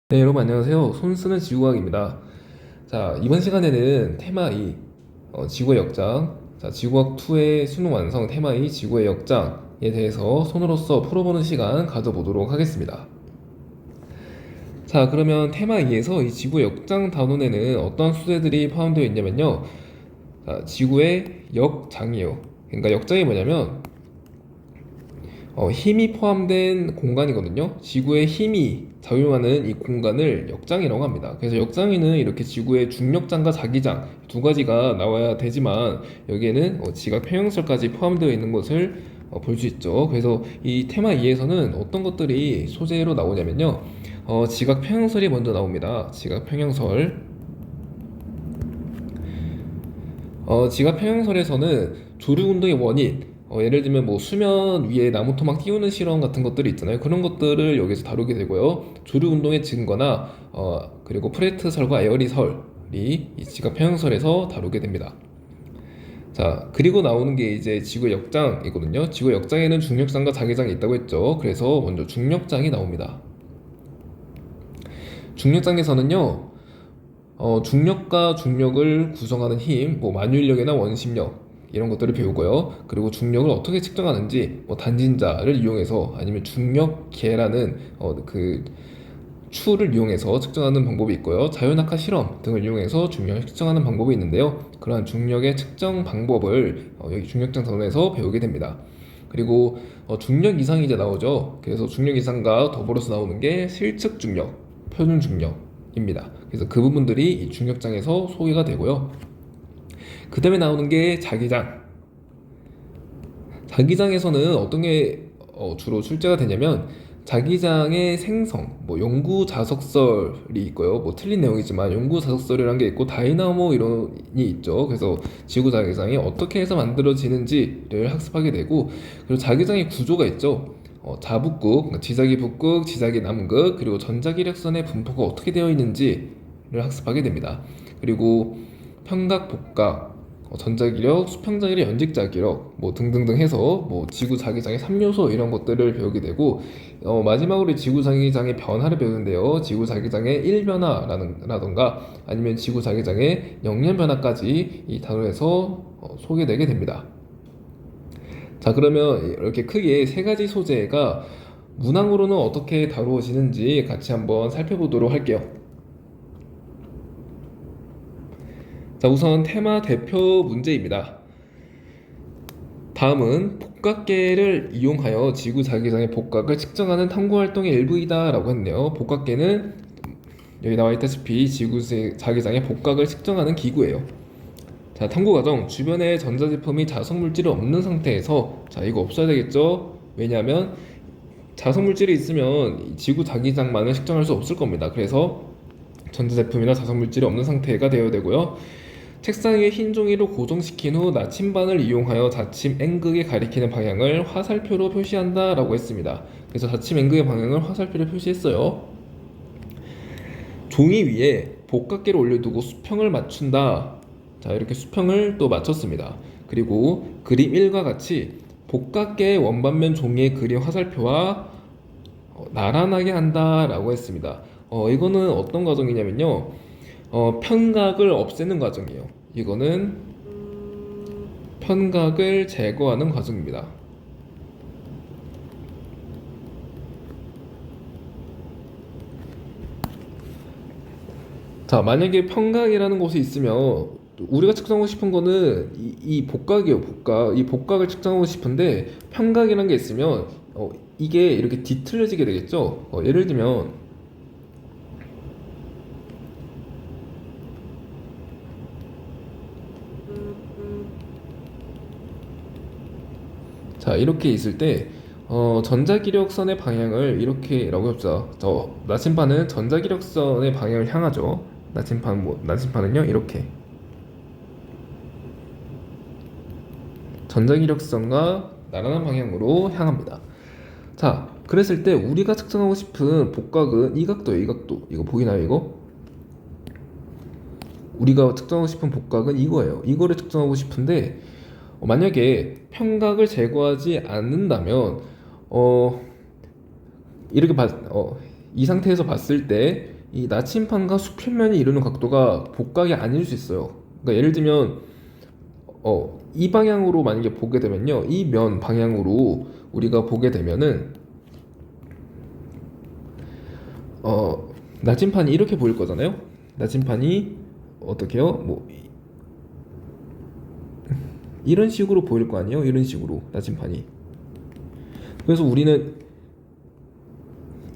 네, 여러분 안녕하세요. 손 쓰는 지구과학입니다. 자, 이번 시간에는 테마 2, 지구의 역장, 자, 지구학 2의 수능 완성 테마 2 지구의 역장에 대해서 손으로써 풀어보는 시간 가져보도록 하겠습니다. 자, 그러면 테마 2에서 이 지구의 역장 단원에는 어떤 수제들이 포함되어 있냐면요. 자, 지구의 역장이요. 그러니까 역장이 뭐냐면 힘이 포함된 공간이거든요. 지구의 힘이 작용하는 이 공간을 역장이라고 합니다. 그래서 역장에는 이렇게 지구의 중력장과 자기장 두 가지가 나와야 되지만 여기에는 지각 평형설까지 포함되어 있는 것을 볼 수 있죠. 그래서 이 테마 2에서는 어떤 것들이 소재로 나오냐면요. 지각 평형설이 먼저 나옵니다. 지각 평형설. 지각 평형설에서는 조류 운동의 원인, 예를 들면 뭐 수면 위에 나무 토막 띄우는 실험 같은 것들이 있잖아요. 그런 것들을 여기서 다루게 되고요. 조류 운동의 증거나 그리고 프레트설과 에어리설이 이 지각 평형설에서 다루게 됩니다. 자, 그리고 나오는 게 이제 지구 역장이거든요. 지구 역장에는 중력장과 자기장이 있다고 했죠. 그래서 먼저 중력장이 나옵니다. 중력장에서는요, 중력과 중력을 구성하는 힘, 뭐 만유인력이나 원심력 이런 것들을 배우고요. 그리고 중력을 어떻게 측정하는지, 뭐 단진자를 이용해서 아니면 중력계라는 그 추를 이용해서 측정하는 방법이 있고요. 자연학화 실험 등을 이용해서 중력을 측정하는 방법이 있는데요. 그러한 중력의 측정 방법을 여기 중력장 단원에서 배우게 됩니다. 그리고 중력 이상이 이제 나오죠. 그래서 중력 이상과 더불어서 나오는 게 실측 중력, 표준 중력입니다. 그래서 그 부분들이 이 중력장에서 소개가 되고요. 그 다음에 나오는 게 자기장. 자기장에서는 어떤 게 주로 출제가 되냐면 자기장의 생성, 뭐 연구 자석설이 있고요. 뭐 틀린 내용이지만 연구 자석설이라는 게 있고 다이나모 이론이 있죠. 그래서 지구 자기장이 어떻게 해서 만들어지는지를 학습하게 되고, 그리고 자기장의 구조가 있죠. 자북극, 그러니까 지자기 북극, 지자기 남극, 그리고 전자기력선의 분포가 어떻게 되어 있는지를 학습하게 됩니다. 그리고 평각, 복각, 전자기력, 수평자기력, 연직자기력 뭐 등등등 해서 뭐 지구 자기장의 3요소 이런 것들을 배우게 되고, 마지막으로 지구 자기장의 변화를 배우는데요. 지구 자기장의 1변화라던가 아니면 지구 자기장의 영년 변화까지 이 단원에서 소개되게 됩니다. 자, 그러면 이렇게 크게 세 가지 소재가 문항으로는 어떻게 다루어지는지 같이 한번 살펴보도록 할게요. 자, 우선 테마 대표 문제입니다. 다음은 복각계를 이용하여 지구 자기장의 복각을 측정하는 탐구 활동의 일부이다 라고 했네요. 복각계는 여기 나와 있다시피 지구 자기장의 복각을 측정하는 기구예요. 자, 탐구 과정. 주변에 전자제품이 자석물질이 없는 상태에서, 자, 이거 없어야 되겠죠? 왜냐하면 자석물질이 있으면 지구 자기장만을 측정할 수 없을 겁니다. 그래서 전자제품이나 자석물질이 없는 상태가 되어야 되고요. 책상 위에 흰 종이로 고정시킨 후 나침반을 이용하여 자침 N극에 가리키는 방향을 화살표로 표시한다 라고 했습니다. 그래서 자침 N극의 방향을 화살표로 표시했어요. 종이 위에 복각계를 올려두고 수평을 맞춘다. 자, 이렇게 수평을 또 맞췄습니다. 그리고 그림 1과 같이 복각계의 원반면 종이의 그림 화살표와 나란하게 한다 라고 했습니다. 이거는 어떤 과정이냐면요, 편각을 없애는 과정이에요. 이거는 편각을 제거하는 과정입니다. 자, 만약에 편각이라는 곳이 있으면 우리가 측정하고 싶은 거는 이 복각이에요. 복각. 이 복각을 측정하고 싶은데 편각이라는 게 있으면 이게 이렇게 뒤틀려지게 되겠죠. 예를 들면 자, 이렇게 있을 때 전자기력선의 방향을 이렇게라고 해보자. 나침반은 전자기력선의 방향을 향하죠. 나침반은요 이렇게 전자기력선과 나란한 방향으로 향합니다. 자, 그랬을 때 우리가 측정하고 싶은 복각은 이 각도예요. 이 각도. 이거 보이나요, 이거? 우리가 측정하고 싶은 복각은 이거예요. 이거를 측정하고 싶은데 만약에 편각을 제거하지 않는다면 어 이렇게 이 상태에서 봤을 때 이 나침판과 수평면이 이루는 각도가 복각이 아닐 수 있어요. 그러니까 예를 들면 이 방향으로 만약에 보게 되면요, 이 면 방향으로 우리가 보게 되면은 나침판이 이렇게 보일 거잖아요. 나침판이 어떻게요? 뭐 이런 식으로 보일 거 아니에요? 이런 식으로 나침판이. 그래서 우리는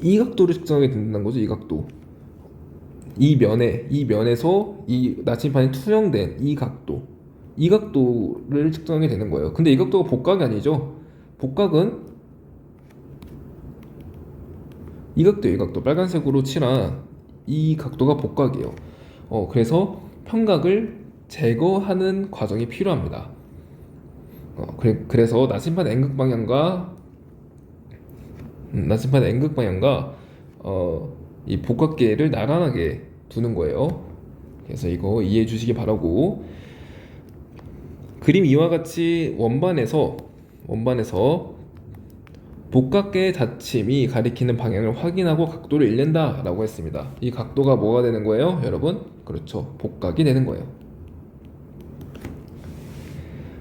이 각도를 측정하게 된다는 거죠. 이 각도. 이 면에서 이 나침판이 투영된 이 각도를 측정하게 되는 거예요. 근데 이 각도가 복각이 아니죠. 복각은 이 각도 빨간색으로 칠한 이 각도가 복각이에요. 그래서 평각을 제거하는 과정이 필요합니다. 그래서 나침판 N극 방향과 이 복각계를 나란하게 두는 거예요. 그래서 이거 이해해 주시기 바라고, 그림 이와 같이 원반에서 복각계의 닫힘이 가리키는 방향을 확인하고 각도를 일낸다 라고 했습니다. 이 각도가 뭐가 되는 거예요, 여러분? 그렇죠, 복각이 되는 거예요.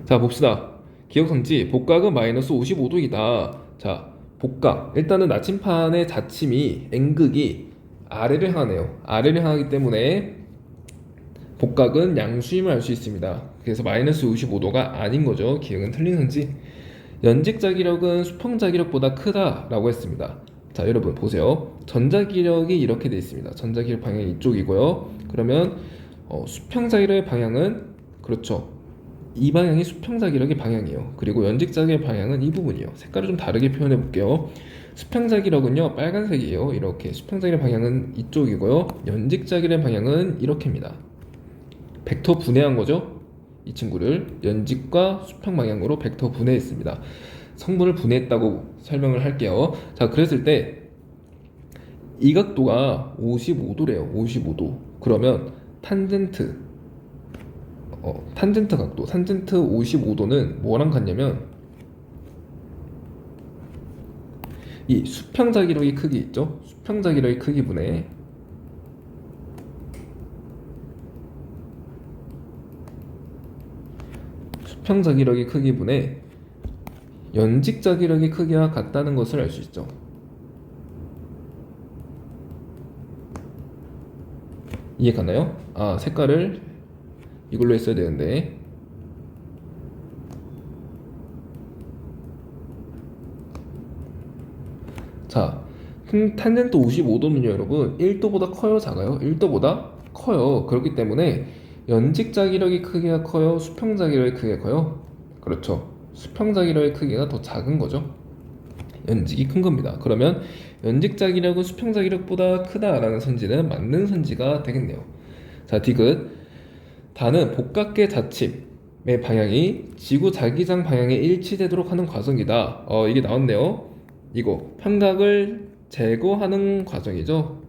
자, 봅시다. 기억성지 복각은 마이너스 55도이다. 자, 복각, 일단은 나침판의 닫힘이 N극이 아래를 향하네요. 아래를 향하기 때문에 복각은 양수임을 알 수 있습니다. 그래서 마이너스 55도가 아닌 거죠. 기억은 틀린 성지. 연직자기력은 수평자기력보다 크다라고 했습니다. 자, 여러분 보세요. 전자기력이 이렇게 되어 있습니다. 전자기력 방향이 이쪽이고요. 그러면 수평자기력의 방향은, 그렇죠, 이 방향이 수평자기력의 방향이에요. 그리고 연직자기력의 방향은 이 부분이에요. 색깔을 좀 다르게 표현해 볼게요. 수평자기력은요, 빨간색이에요. 이렇게 수평자기력 방향은 이쪽이고요. 연직자기력 방향은 이렇게입니다. 벡터 분해한 거죠. 이 친구를 연직과 수평 방향으로 벡터 분해했습니다. 성분을 분해했다고 설명을 할게요. 자, 그랬을 때 이 각도가 55도래요. 55도. 그러면 탄젠트 각도, 탄젠트 55도는 뭐랑 같냐면 이 수평자기력의 크기 있죠? 수평자기력의 크기분의 수평자기력의 크기분의 연직자기력의 크기와 같다는 것을 알 수 있죠. 이해 가나요? 아, 색깔을 이걸로 했어야 되는데. 자, 탄젠트 55도는요 여러분 1도보다 커요, 작아요? 1도보다 커요. 그렇기 때문에 연직자기력의 크기가 커요, 수평자기력의 크기가 커요? 그렇죠, 수평자기력의 크기가 더 작은 거죠. 연직이 큰 겁니다. 그러면 연직자기력은 수평자기력보다 크다라는 선지는 맞는 선지가 되겠네요. 자, 디귿. 다는 복각계 닫힘의 방향이 지구 자기장 방향에 일치되도록 하는 과정이다. 이게 나왔네요. 이거 평각을 제거하는 과정이죠.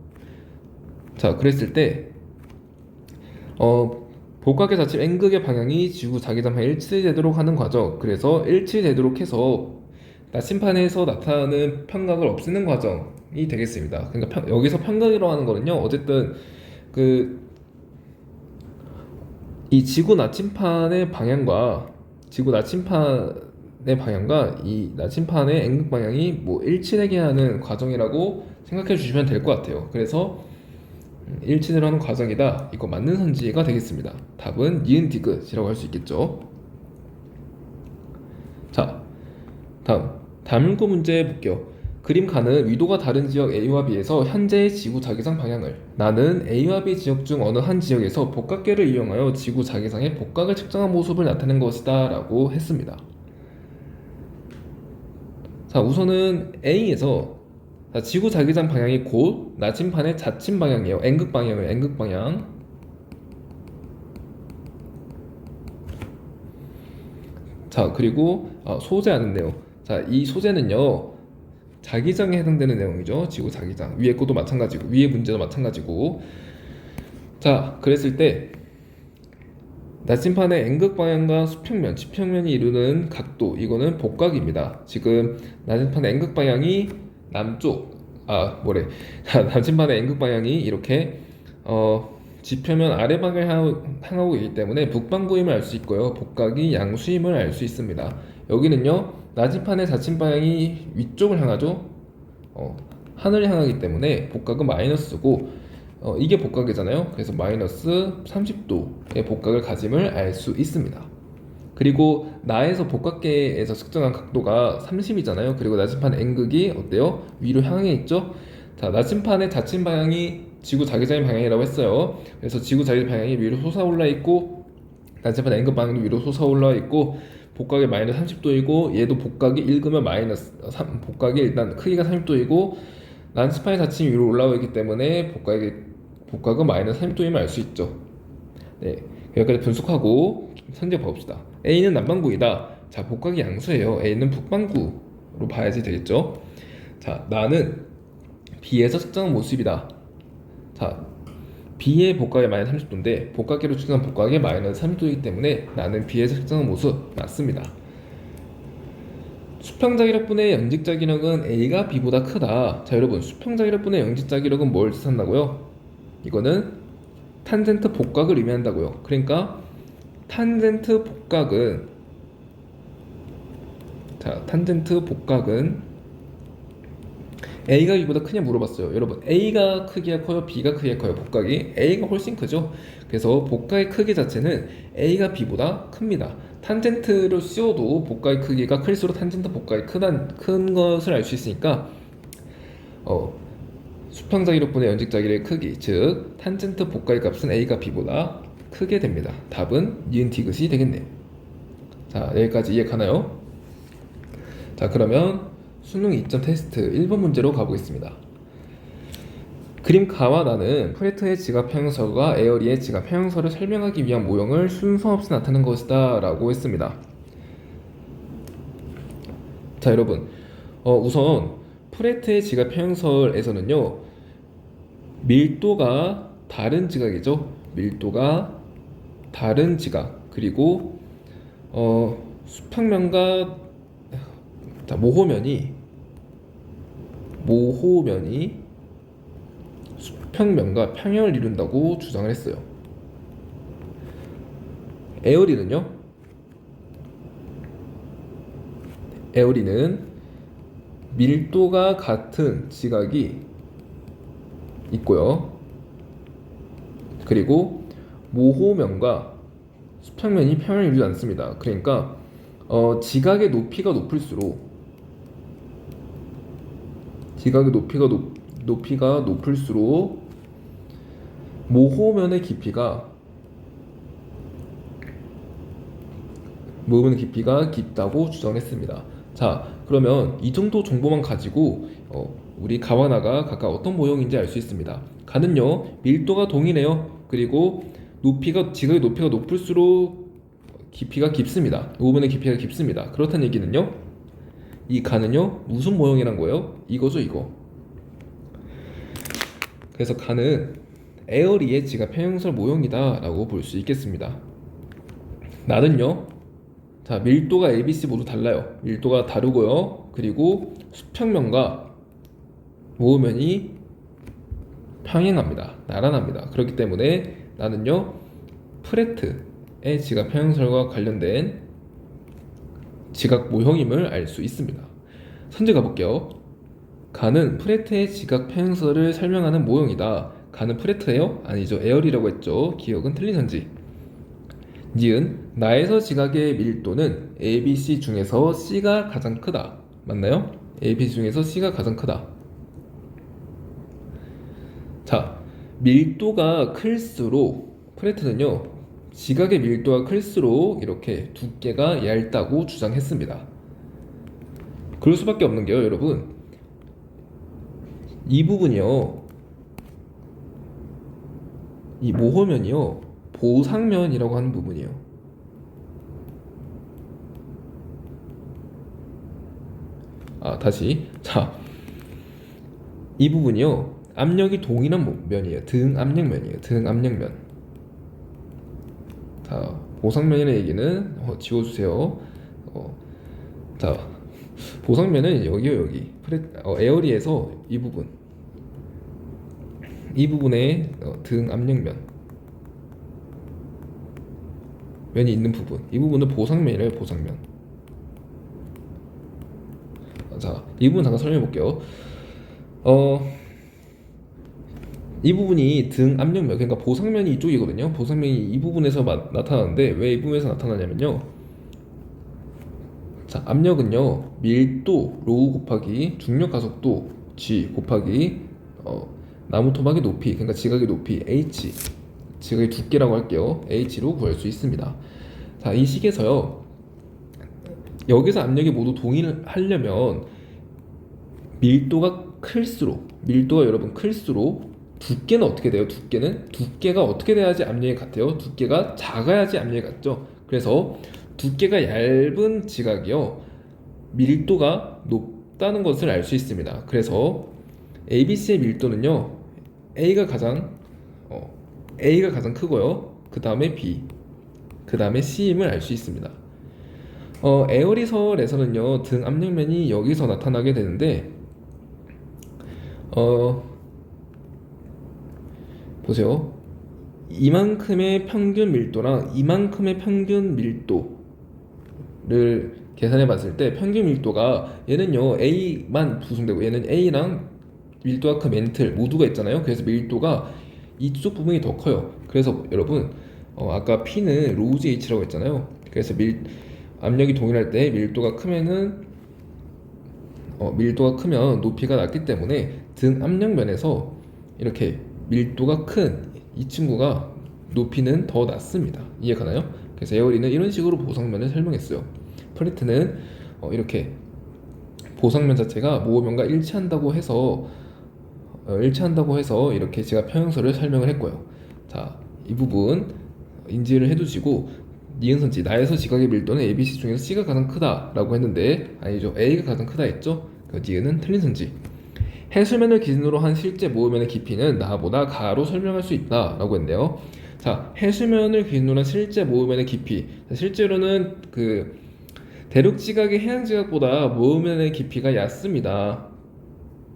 자, 그랬을 때 복각계 닫힘 N극의 방향이 지구 자기장 방향에 일치되도록 하는 과정. 그래서 일치되도록 해서 나침판에서 나타나는 평각을 없애는 과정이 되겠습니다. 그러니까 여기서 평각이라고 하는 거는요, 어쨌든 이 지구 나침판의 방향과 이 나침판의 N극 방향이 뭐 일치되게 하는 과정이라고 생각해 주시면 될 것 같아요. 그래서 일치를 하는 과정이다. 이거 맞는 선지가 되겠습니다. 답은 니은 디귿이라고 할 수 있겠죠. 자, 다음과 문제 볼게요. 그림 가는 위도가 다른 지역 A와 B에서 현재의 지구 자기장 방향을, 나는 A와 B 지역 중 어느 한 지역에서 복각계를 이용하여 지구 자기장의 복각을 측정한 모습을 나타낸 것이다 라고 했습니다. 자, 우선은 A에서 지구 자기장 방향이 곧 나침판의 닫힘 방향이에요. N극 방향이에요. N극 방향. 자, 그리고 소재 아는데요. 자, 이 소재는요, 자기장에 해당되는 내용이죠. 지구 자기장. 위에 것도 마찬가지고, 위에 문제도 마찬가지고. 자, 그랬을 때 나침판의 N극 방향과 수평면, 지평면이 이루는 각도, 이거는 복각입니다. 지금 나침판의 N극 방향이 남쪽, 나침반의 N극 방향이 이렇게 지표면 아래 방향을 향하고 있기 때문에 북반구임을 알 수 있고요. 복각이 양수임을 알 수 있습니다. 여기는요, 나침반의 자침 방향이 위쪽을 향하죠. 하늘을 향하기 때문에 복각은 마이너스고, 이게 복각이잖아요. 그래서 마이너스 30도의 복각을 가짐을 알 수 있습니다. 그리고 나에서 복각계에서 측정한 각도가 30이잖아요. 그리고 나침판 N극이 어때요? 위로 향해 있죠? 자, 나침판의 자침 방향이 지구 자기장의 방향이라고 했어요. 그래서 지구 자기 방향이 위로 솟아올라 있고, 나침판 N극 방향도 위로 솟아올라 있고, 복각이 마이너스 30도이고, 얘도 복각이 1그면 복각이 일단 크기가 30도이고, 나침판의 자침이 위로 올라오고 있기 때문에 복각은 마이너스 30도임을 알 수 있죠. 네, 여기까지 분석하고 현재 봅시다. A는 남반구이다. 자, 복각이 양수예요. A는 북반구로 봐야지 되겠죠. 자, 나는 B에서 측정한 모습이다. 자, B의 복각이 마이너스 30도인데 복각계로 측정한 복각이 마이너스 30도이기 때문에 나는 B에서 측정한 모습 맞습니다. 수평자기력분의 영직자기력은 A가 B보다 크다. 자, 여러분, 수평자기력분의 영직자기력은 뭘 뜻한다고요? 이거는 탄젠트 복각을 의미한다고요. 그러니까 탄젠트 복각은 A가 B보다 크냐 물어봤어요. 여러분, A가 크기가 커요? B가 크기가 커요? 복각이 A가 훨씬 크죠. 그래서 복각의 크기 자체는 A가 B보다 큽니다. 탄젠트를 씌워도 복각의 크기가 클수록 탄젠트 복각이 큰 것을 알 수 있으니까 수평자기력분의 연직자기력의 크기, 즉 탄젠트 복각의 값은 A가 B보다 크게 됩니다. 답은 니은 디귿이 되겠네요. 자, 여기까지 이해 가나요? 자, 그러면 수능 2점 테스트 1번 문제로 가보겠습니다. 그림 가와 나는 프레트의 지각 평형설과 에어리의 지각 평형설을 설명하기 위한 모형을 순서 없이 나타낸 것이다 라고 했습니다. 자, 여러분, 우선 프레트의 지각 평형설에서는요, 밀도가 다른 지각이죠. 밀도가 다른 지각, 그리고 수평면과 모호면이 수평면과 평형을 이룬다고 주장을 했어요. 에어리는 밀도가 같은 지각이 있고요. 그리고 모호면과 수평면이 평형을 이루지 않습니다. 그러니까 지각의 높이가 높을수록 모호면의 깊이가 깊다고 주장했습니다. 자, 그러면 이 정도 정보만 가지고 우리 가와 나가 각각 어떤 모형인지 알 수 있습니다. 가는요, 밀도가 동일해요. 그리고 지각의 높이가 높을수록 깊이가 깊습니다. 모호면의 깊이가 깊습니다. 그렇다는 얘기는요, 이 가는요, 무슨 모형이란 거예요? 이거죠, 이거. 그래서 가는 에어리의 지각 평형설 모형이다 라고 볼 수 있겠습니다. 나는요, 자, 밀도가 ABC 모두 달라요. 밀도가 다르고요. 그리고 수평면과 모호면이 평행합니다. 나란합니다. 그렇기 때문에 나는요, 프레트의 지각 평형설과 관련된 지각 모형임을 알 수 있습니다. 선제 가볼게요. 가는 프레트의 지각 평형설을 설명하는 모형이다. 가는 프레트예요? 아니죠. 에어리라고 했죠. 기억은 틀린 선지. 니은 나에서 지각의 밀도는 ABC 중에서 C가 가장 크다. 맞나요? ABC 중에서 C가 가장 크다. 자, 밀도가 클수록 프레트는요, 지각의 밀도가 클수록 이렇게 두께가 얇다고 주장했습니다. 그럴 수밖에 없는 게요, 여러분, 이 부분이요, 이 모호면이요, 보상면이라고 하는 부분이에요. 다시. 자, 이 부분이요, 압력이 동일한 면이에요. 등압력면이에요. 등압력면. 자, 보상면이라는 얘기는 지워주세요. 자, 보상면은 여기요, 여기. 에어리에서 이 부분. 이 부분에 등 압력면 면이 있는 부분, 이 부분은 보상면이래요. 보상면. 자, 이 부분 잠깐 설명해 볼게요. 이 부분이 등 압력면, 그러니까 보상면이 이쪽이거든요. 보상면이 이 부분에서 나타나는데 왜 이 부분에서 나타나냐면요. 자, 압력은요, 밀도 로우 곱하기 중력 가속도 G 곱하기 나무 토막의 높이, 그러니까 지각의 높이 H, 지각의 두께라고 할게요. H로 구할 수 있습니다. 자, 이 식에서요, 여기서 압력이 모두 동일하려면 밀도가 여러분 클수록 두께는 어떻게 돼요? 두께가 어떻게 돼야지 압력이 같아요? 두께가 작아야지 압력이 같죠. 그래서 두께가 얇은 지각이요, 밀도가 높다는 것을 알 수 있습니다. 그래서 ABC의 밀도는요, A가 가장 크고요, 그 다음에 B, 그 다음에 C임을 알 수 있습니다. 에어리설에서는요, 등 압력면이 여기서 나타나게 되는데, 보세요. 이만큼의 평균 밀도랑 이만큼의 평균 밀도를 계산해 봤을 때, 평균 밀도가 얘는요 A만 구성되고 얘는 A랑 밀도가 큰 멘틀 모두가 있잖아요. 그래서 밀도가 이쪽 부분이 더 커요. 그래서 여러분, 아까 P는 로우지 H라고 했잖아요. 그래서 압력이 동일할 때 밀도가 크면 높이가 낮기 때문에 등 압력면에서 이렇게 밀도가 큰 이 친구가 높이는 더 낮습니다. 이해가나요? 그래서 에어리는 이런 식으로 보상면을 설명했어요. 프레트는 이렇게 보상면 자체가 모호면과 일치한다고 해서 이렇게 제가 평형설을 설명을 했고요. 자, 이 부분 인지를 해두시고, 니은선지, 나에서 지각의 밀도는 ABC 중에서 C가 가장 크다라고 했는데 아니죠. A가 가장 크다 했죠. 그 니은은 틀린 선지. 해수면을 기준으로 한 실제 모음면의 깊이는 나보다 가로 설명할 수 있다라고 했네요. 자, 해수면을 기준으로 한 실제 모음면의 깊이. 실제로는 그 대륙 지각이 해양 지각보다 모음면의 깊이가 얕습니다.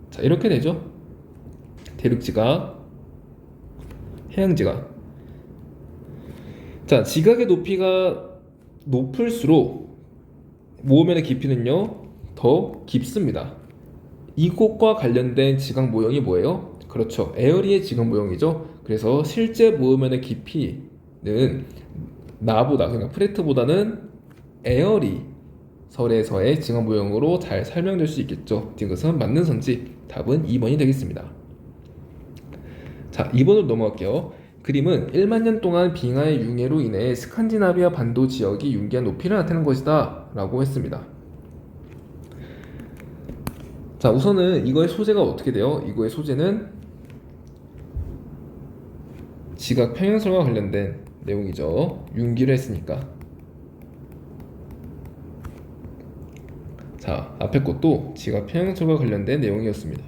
자, 이렇게 되죠. 대륙 지각, 해양 지각. 자, 지각의 높이가 높을수록 모음면의 깊이는요 더 깊습니다. 이곳과 관련된 지각 모형이 뭐예요? 그렇죠, 에어리의 지각 모형이죠. 그래서 실제 모음면의 깊이는 그러니까 프레트보다는 에어리 설에서의 지각 모형으로 잘 설명될 수 있겠죠. 이것은 맞는 선지, 답은 2번이 되겠습니다. 자, 2번으로 넘어갈게요. 그림은 1만 년 동안 빙하의 융해로 인해 스칸디나비아 반도 지역이 융기한 높이를 나타낸 것이다 라고 했습니다. 자, 우선은 이거의 소재가 어떻게 돼요? 이거의 소재는 지각 평형설과 관련된 내용이죠. 융기를 했으니까. 자, 앞에 것도 지각 평형설과 관련된 내용이었습니다.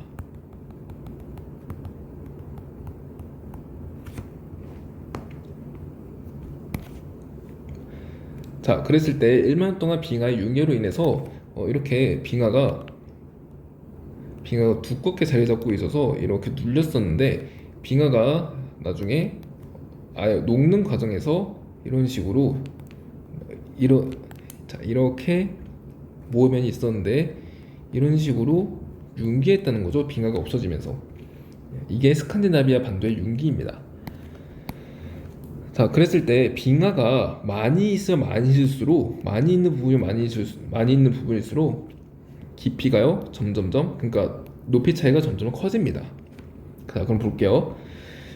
자, 그랬을 때 1만 년 동안 빙하의 융해로 인해서 이렇게 빙하가 두껍게 자리 잡고 있어서 이렇게 눌렸었는데, 빙하가 나중에 녹는 과정에서 이런 식으로 이렇게 모으면이 있었는데 이런 식으로 융기했다는 거죠. 빙하가 없어지면서. 이게 스칸디나비아 반도의 융기입니다. 자, 그랬을 때 빙하가 많이 있으면 많이 있는 부분일수록 깊이가요 점점점, 그러니까 높이 차이가 점점 커집니다. 자, 그럼 볼게요.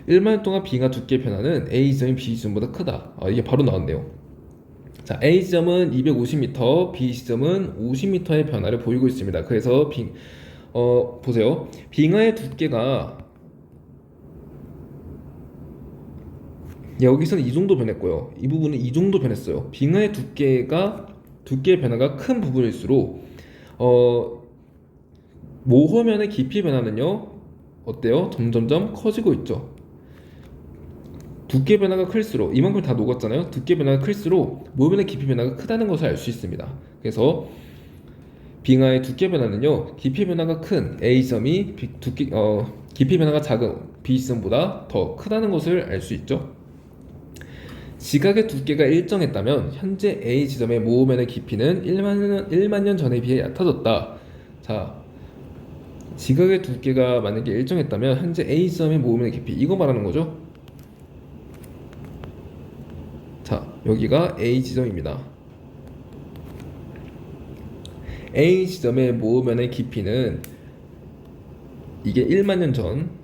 1만 년 동안 빙하 두께 변화는 A 지점이 B 지점보다 크다. 이게 바로 나왔네요. 자, A 지점은 250m, B 지점은 50m의 변화를 보이고 있습니다. 그래서 보세요. 빙하의 두께가 여기서는 이 정도 변했고요. 이 부분은 이 정도 변했어요. 빙하의 두께의 변화가 큰 부분일수록 모호면의 깊이 변화는요 어때요? 점점점 커지고 있죠. 두께 변화가 클수록, 이만큼 다 녹았잖아요. 두께 변화가 클수록 모면의 깊이 변화가 크다는 것을 알 수 있습니다. 그래서 빙하의 두께 변화는요, 깊이 변화가 큰 A점이 깊이 변화가 작은 B 지점보다 더 크다는 것을 알 수 있죠. 지각의 두께가 일정했다면 현재 A 지점의 모으면의 깊이는 1만 년 전에 비해 얕아졌다. 자, 지각의 두께가 만약에 일정했다면 현재 A 지점의 모으면의 깊이, 이거 말하는 거죠. 자, 여기가 A 지점입니다. A 지점의 모으면의 깊이는 이게 1만 년 전,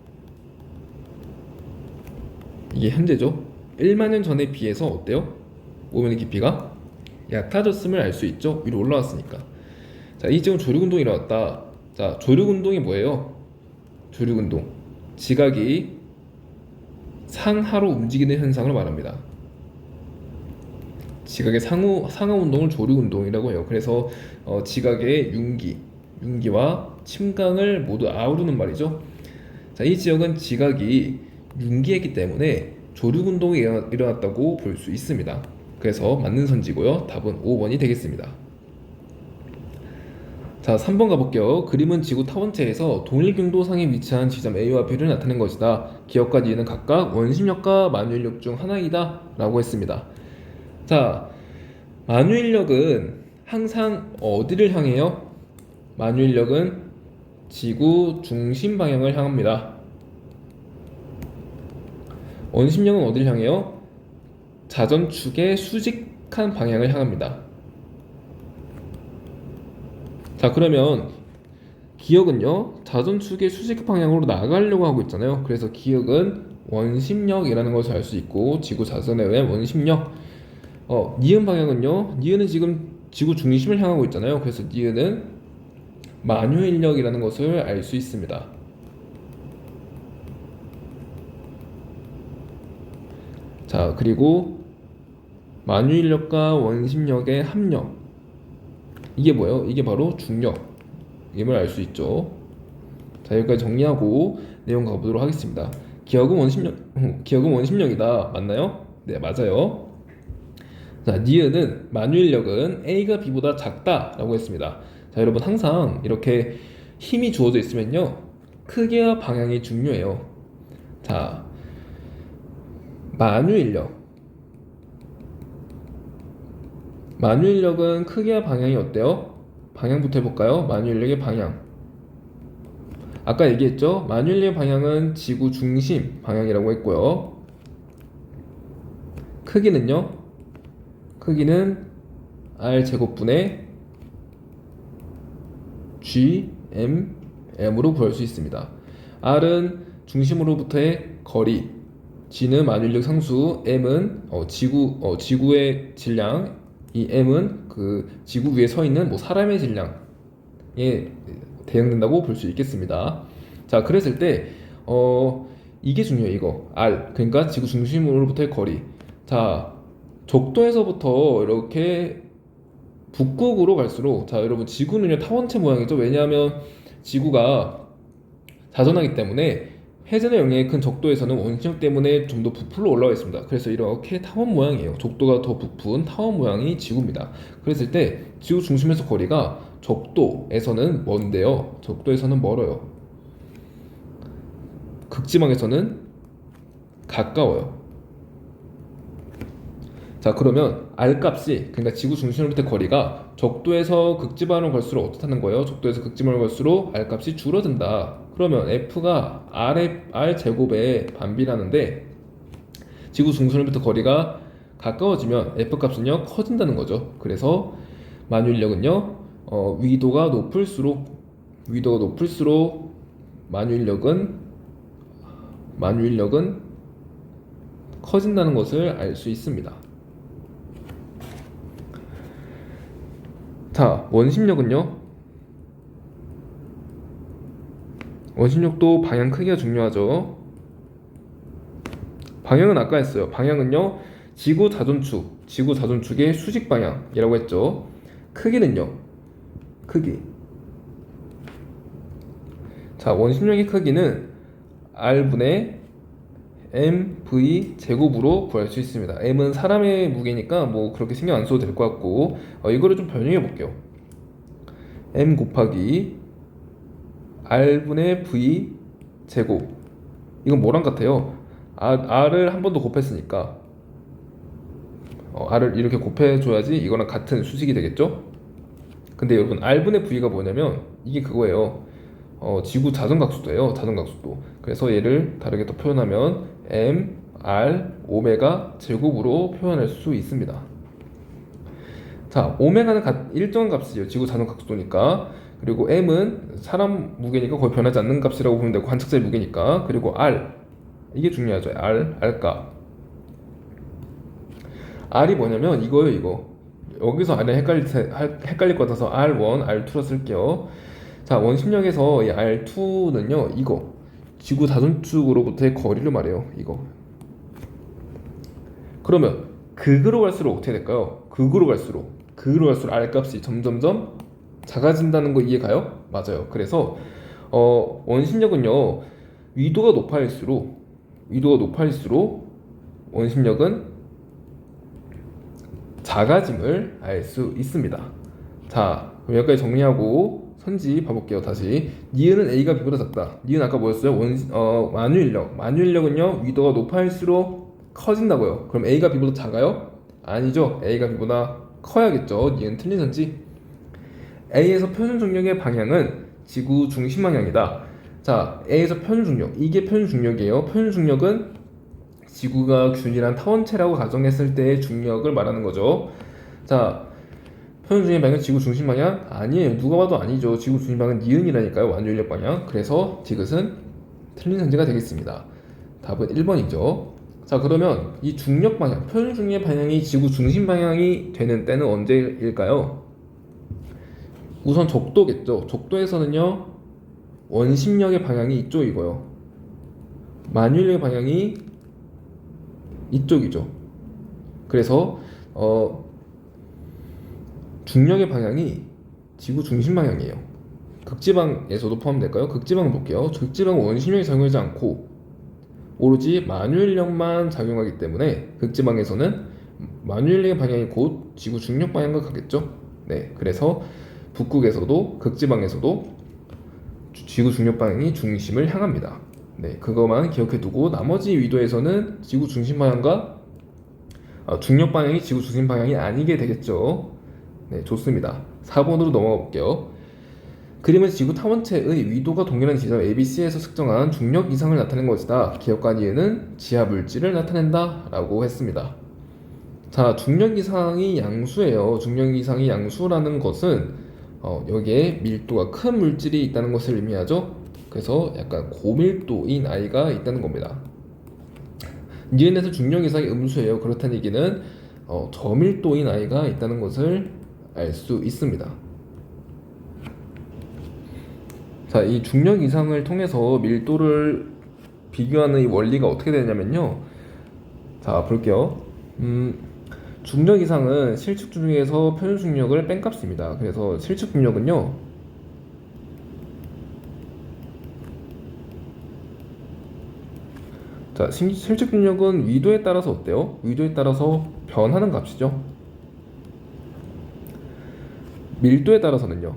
이게 현재죠. 1만 년 전에 비해서 어때요? 모으면의 깊이가 얕아졌음을 알 수 있죠. 위로 올라왔으니까. 자, 이 지금 조류운동이 일어났다. 자, 조류운동이 뭐예요? 조류운동, 지각이 상하로 움직이는 현상을 말합니다. 지각의 상하 운동을 조류운동이라고 해요. 그래서 지각의 윤기와 침강을 모두 아우르는 말이죠. 자, 이 지역은 지각이 윤기했기 때문에 조류운동이 일어났다고 볼 수 있습니다. 그래서 맞는 선지고요. 답은 5번이 되겠습니다. 자, 3번 가볼게요. 그림은 지구 타원체에서 동일 경도상에 위치한 지점 A와 B를 나타낸 것이다. 기역과 니은 각각 원심력과 만유인력 중 하나이다 라고 했습니다. 자, 만유인력은 항상 어디를 향해요? 만유인력은 지구 중심 방향을 향합니다. 원심력은 어디를 향해요? 자전축의 수직한 방향을 향합니다. 자, 그러면 기역은요, 자전축의 수직 방향으로 나가려고 하고 있잖아요. 그래서 기역은 원심력이라는 것을 알 수 있고, 지구 자전에 의한 원심력. 니은 방향은요, 니은은 지금 지구 중심을 향하고 있잖아요. 그래서 니은은 만유인력이라는 것을 알 수 있습니다. 자, 그리고 만유인력과 원심력의 합력, 이게 뭐예요? 이게 바로 중력임을 알 수 있죠. 자, 여기까지 정리하고 내용 가보도록 하겠습니다. 기역은 원심력이다. 맞나요? 네, 맞아요. 자, 니은은 만유인력은 A가 B보다 작다라고 했습니다. 자, 여러분 항상 이렇게 힘이 주어져 있으면요, 크기와 방향이 중요해요. 자, 만유인력은 크기와 방향이 어때요? 방향부터 해볼까요? 만유인력의 방향, 아까 얘기했죠? 만유인력의 방향은 지구 중심 방향이라고 했고요. 크기는 R제곱분의 GMM으로 구할 수 있습니다. R은 중심으로부터의 거리, G는 만유인력 상수, M은 지구의 질량, 이 M은 그 지구 위에 서 있는 사람의 질량에 대응된다고 볼 수 있겠습니다. 자, 그랬을 때 이게 중요해요. 이거 R, 그러니까 지구 중심으로부터의 거리. 자, 적도에서부터 이렇게 북극으로 갈수록, 자, 여러분 지구는요 타원체 모양이죠. 왜냐하면 지구가 자전하기 때문에 회전의 영향이 큰 적도에서는 원심력 때문에 좀 더 부풀어 올라와 있습니다. 그래서 이렇게 타원 모양이에요. 적도가 더 부푼 타원 모양이 지구입니다. 그랬을 때 지구 중심에서 거리가 적도에서는 먼데요, 적도에서는 멀어요. 극지방에서는 가까워요. 자, 그러면 R 값이, 그러니까 지구 중심으로부터 거리가 적도에서 극지방으로 갈수록 어떻다는 거예요? 적도에서 극지방으로 갈수록 R 값이 줄어든다. 그러면 F가 R 제곱에 반비라는데, 지구 중심으로부터 거리가 가까워지면 F 값은요 커진다는 거죠. 그래서 만유인력은요 위도가 높을수록 만유인력은 커진다는 것을 알 수 있습니다. 자, 원심력도 방향 크기가 중요하죠. 방향은 아까 했어요. 방향은요 지구 자전축의 수직 방향이라고 했죠. 크기는요, 자, 원심력의 크기는 R분의 mv 제곱으로 구할 수 있습니다. m은 사람의 무게니까 그렇게 신경 안 써도 될 것 같고, 이거를 좀 변형해 볼게요. m 곱하기 r분의 v 제곱, 이건 뭐랑 같아요? R을 한 번 더 곱했으니까 R을 이렇게 곱해줘야지 이거랑 같은 수식이 되겠죠? 근데 여러분 R분의 V가 뭐냐면 이게 그거예요. 지구 자전각수도예요. 자전각수도. 그래서 얘를 다르게 더 표현하면 M, R, 오메가 제곱으로 표현할 수 있습니다. 자, 오메가는 일정한 값이죠. 지구 자전각수도니까. 그리고 M은 사람 무게니까 거의 변하지 않는 값이라고 보면 되고 관측자의 무게니까. 그리고 R, 이게 중요하죠. R값. R이 뭐냐면 이거예요, 이거. 여기서 R이 헷갈릴 것 같아서 R1, R2로 쓸게요. 자, 원심력에서 이 R2는요, 이거. 지구 자전축으로부터의 거리를 말해요, 이거. 그러면 극으로 갈수록 어떻게 될까요? 극으로 갈수록 R값이 점점점 작아진다는 거 이해가요? 맞아요. 그래서 원심력은요, 위도가 높아질수록 원심력은 작아짐을 알 수 있습니다. 자, 그럼 여기까지 정리하고 선지 봐볼게요. 다시 니은은 A가 B보다 작다. 니은 아까 뭐였어요? 만유인력은요, 위도가 높아질수록 커진다고요. 그럼 A가 B보다 작아요? 아니죠. A가 B보다 커야겠죠. 니은 틀린 선지. A에서 표준 중력의 방향은 지구 중심 방향이다. 자, A에서 표준 중력, 이게 표준 중력이에요. 표준 중력은 지구가 균일한 타원체라고 가정했을 때의 중력을 말하는 거죠. 자, 표준 중력의 방향은 지구 중심 방향? 아니에요. 누가 봐도 아니죠. 지구 중심 방향은 니은이라니까요. 완전력 방향. 그래서 디귿은 틀린 선지가 되겠습니다. 답은 1번이죠. 자, 그러면 이 중력 방향, 표준 중력의 방향이 지구 중심 방향이 되는 때는 언제일까요? 우선 적도겠죠. 적도에서는요, 원심력의 방향이 이쪽이고요. 만유인력의 방향이 이쪽이죠. 그래서 중력의 방향이 지구 중심 방향이에요. 극지방에서도 포함될까요? 극지방을 볼게요. 극지방은 원심력이 작용하지 않고 오로지 만유인력만 작용하기 때문에 극지방에서는 만유인력의 방향이 곧 지구 중력 방향과 같겠죠. 네, 그래서 북극에서도 극지방에서도 지구 중력 방향이 중심을 향합니다. 네, 그것만 기억해두고 나머지 위도에서는 지구 중심 방향과 중력 방향이 지구 중심 방향이 아니게 되겠죠. 네, 좋습니다. 4번으로 넘어가 볼게요. 그림은 지구 타원체의 위도가 동일한 지점 ABC에서 측정한 중력 이상을 나타낸 것이다. 기억과 이해는 지하 물질을 나타낸다 라고 했습니다. 자, 중력 이상이 양수예요. 중력 이상이 양수라는 것은 여기에 밀도가 큰 물질이 있다는 것을 의미하죠. 그래서 약간 고밀도인 아이가 있다는 겁니다. 니은에서 중력 이상이 음수예요. 그렇다는 얘기는 저밀도인 아이가 있다는 것을 알 수 있습니다. 자, 이 중력 이상을 통해서 밀도를 비교하는 이 원리가 어떻게 되냐면요. 자, 볼게요. 중력 이상은 실측 중력에서 표준 중력을 뺀 값입니다. 그래서 실측 중력은요, 자, 실측 중력은 위도에 따라서 어때요? 위도에 따라서 변하는 값이죠. 밀도에 따라서는요,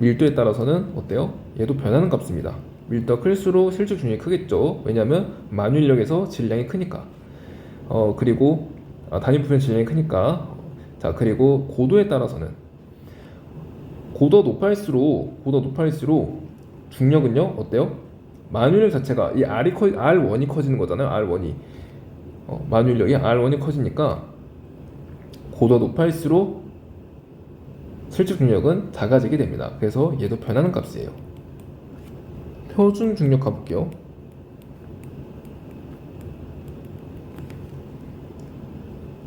밀도에 따라서는 어때요? 얘도 변하는 값입니다. 밀도가 클수록 실측 중력이 크겠죠. 왜냐하면 만유인력에서 질량이 크니까. 그리고 단위 부피의 질량이 크니까. 자, 그리고 고도에 따라서는 고도가 높아질수록 중력은요, 어때요? 만유인력 자체가 이 R1이 커지는 거잖아요. R1이 만유인력이 R1이 커지니까 고도가 높아질수록 실측 중력은 작아지게 됩니다. 그래서 얘도 변하는 값이에요. 표준 중력 가볼게요.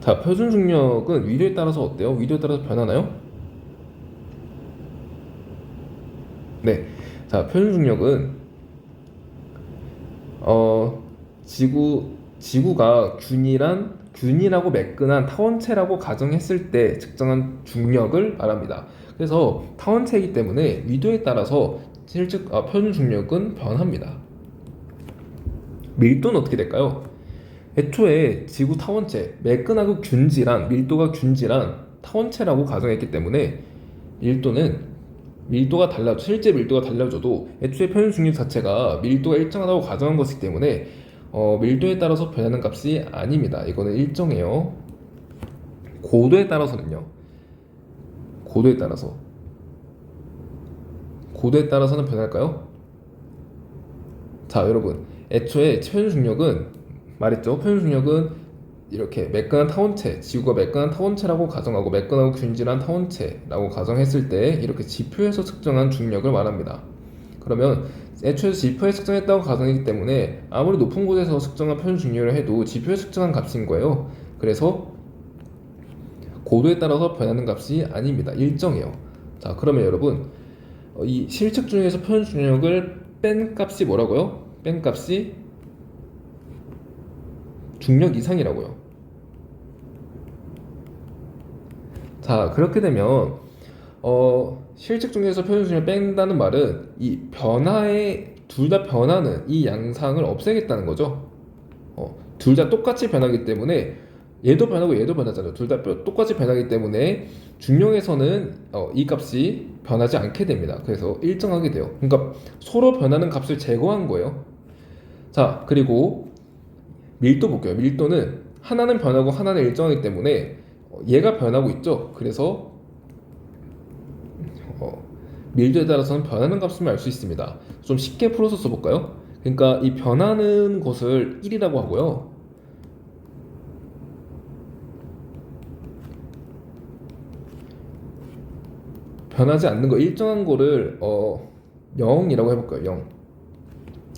자, 표준 중력은 위도에 따라서 어때요? 위도에 따라서 변하나요? 네. 자, 표준 중력은 지구가 균일하고 매끈한 타원체라고 가정했을 때 측정한 중력을 말합니다. 그래서 타원체이기 때문에 위도에 따라서 표준 중력은 변합니다. 밀도는 어떻게 될까요? 애초에 지구 타원체, 매끈하고 밀도가 균질한 타원체라고 가정했기 때문에 밀도는 밀도가 실제 밀도가 달라져도 애초에 표준 중력 자체가 밀도가 일정하다고 가정한 것이기 때문에 밀도에 따라서 변하는 값이 아닙니다. 이거는 일정해요. 고도에 따라서는요. 고도에 따라서는 변할까요? 자, 여러분, 애초에 표준 중력은 말했죠. 표준 중력은 이렇게 매끈한 타원체, 지구가 매끈한 타원체라고 가정하고 매끈하고 균질한 타원체라고 가정했을 때 이렇게 지표에서 측정한 중력을 말합니다. 그러면 애초에 지표에서 측정했다고 가정이기 때문에 아무리 높은 곳에서 측정한 표준 중력을 해도 지표에서 측정한 값인 거예요. 그래서 고도에 따라서 변하는 값이 아닙니다. 일정해요. 자, 그러면 여러분, 이 실측 중에서 표준 중력을 뺀 값이 뭐라고요? 뺀 값이 중력 이상이라고요. 자, 그렇게 되면 실측 중에서 표준 중력을 뺀다는 말은 이 변화의 둘 다 변하는 이 양상을 없애겠다는 거죠. 둘 다 똑같이 변하기 때문에 얘도 변하고 얘도 변하잖아요. 둘 다 똑같이 변하기 때문에 중력에서는 이 값이 변하지 않게 됩니다. 그래서 일정하게 돼요. 그러니까 서로 변하는 값을 제거한 거예요. 자, 그리고 밀도 볼게요. 밀도는 하나는 변하고 하나는 일정하기 때문에 얘가 변하고 있죠. 그래서 밀도에 따라서는 변하는 값을 알 수 있습니다. 좀 쉽게 풀어서 써볼까요? 그러니까 이 변하는 것을 1이라고 하고요. 변하지 않는 거, 일정한 거를 0이라고 해볼까요? 0.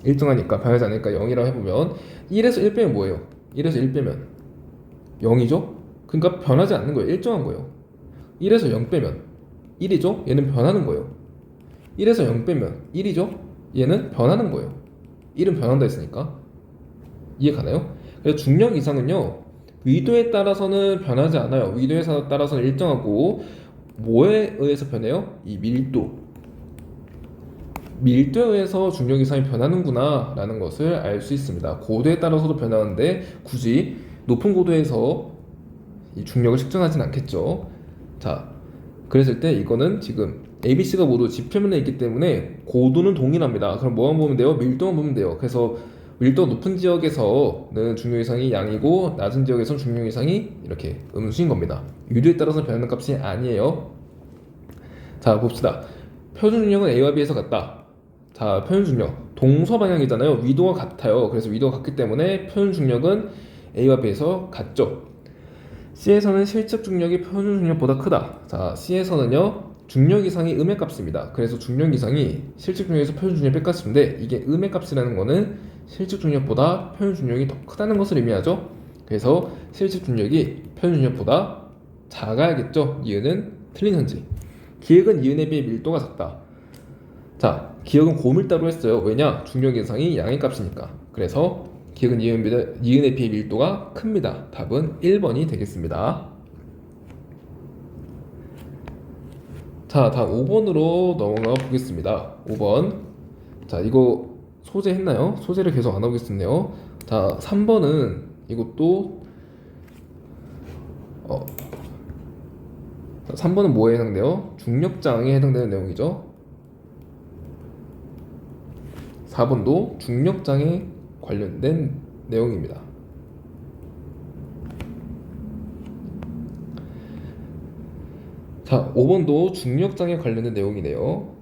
일정하니까 변하지 않으니까 0이라고 해보면 1에서 1 빼면 뭐예요? 1에서 1 빼면 0이죠? 그러니까 변하지 않는 거예요. 일정한 거예요. 1에서 0 빼면 1이죠? 얘는 변하는 거예요. 1에서 0 빼면 1이죠? 얘는 변하는 거예요. 1은 변한다 했으니까. 이해 가나요? 그래서 중력 이상은요, 위도에 따라서는 변하지 않아요. 위도에 따라서는 일정하고, 뭐에 의해서 변해요? 이 밀도에 의해서 중력 이상이 변하는구나 라는 것을 알 수 있습니다. 고도에 따라서도 변하는데 굳이 높은 고도에서 이 중력을 측정하진 않겠죠. 자, 그랬을 때 이거는 지금 ABC가 모두 지표면에 있기 때문에 고도는 동일합니다. 그럼 뭐만 보면 돼요? 밀도만 보면 돼요. 그래서 밀도가 높은 지역에서는 중력 이상이 양이고 낮은 지역에서는 중력 이상이 이렇게 음수인 겁니다. 유도에 따라서 변하는 값이 아니에요. 자, 봅시다. 표준 중력은 A와 B에서 같다. 자, 표준 중력 동서 방향이잖아요. 위도가 같아요. 그래서 위도가 같기 때문에 표준 중력은 A와 B에서 같죠. C에서는 실측 중력이 표준 중력보다 크다. 자, C에서는요, 중력 이상이 음의 값입니다. 그래서 중력 이상이 실측 중력에서 표준 중력 뺄값인데 이게 음의 값이라는 거는 실측 중력보다 표준 중력이 더 크다는 것을 의미하죠. 그래서 실측 중력이 표준 중력보다 작아야겠죠. 이유는 틀린 현지. 기역은 이은에 비해 밀도가 작다. 자, 기역은 고밀도로 했어요. 왜냐? 중력 이상이 양의 값이니까. 그래서 기역은 이은에 비해 밀도가 큽니다. 답은 1번이 되겠습니다. 자, 다음 5번으로 넘어가 보겠습니다. 5번. 자, 이거 소재 했나요? 소재를 계속 안 하고 있었네요. 자, 3번은 이것도 3번은 뭐에 해당돼요? 중력장에 해당되는 내용이죠. 4번도 중력장에 관련된 내용입니다. 자, 5번도 중력장에 관련된 내용이네요.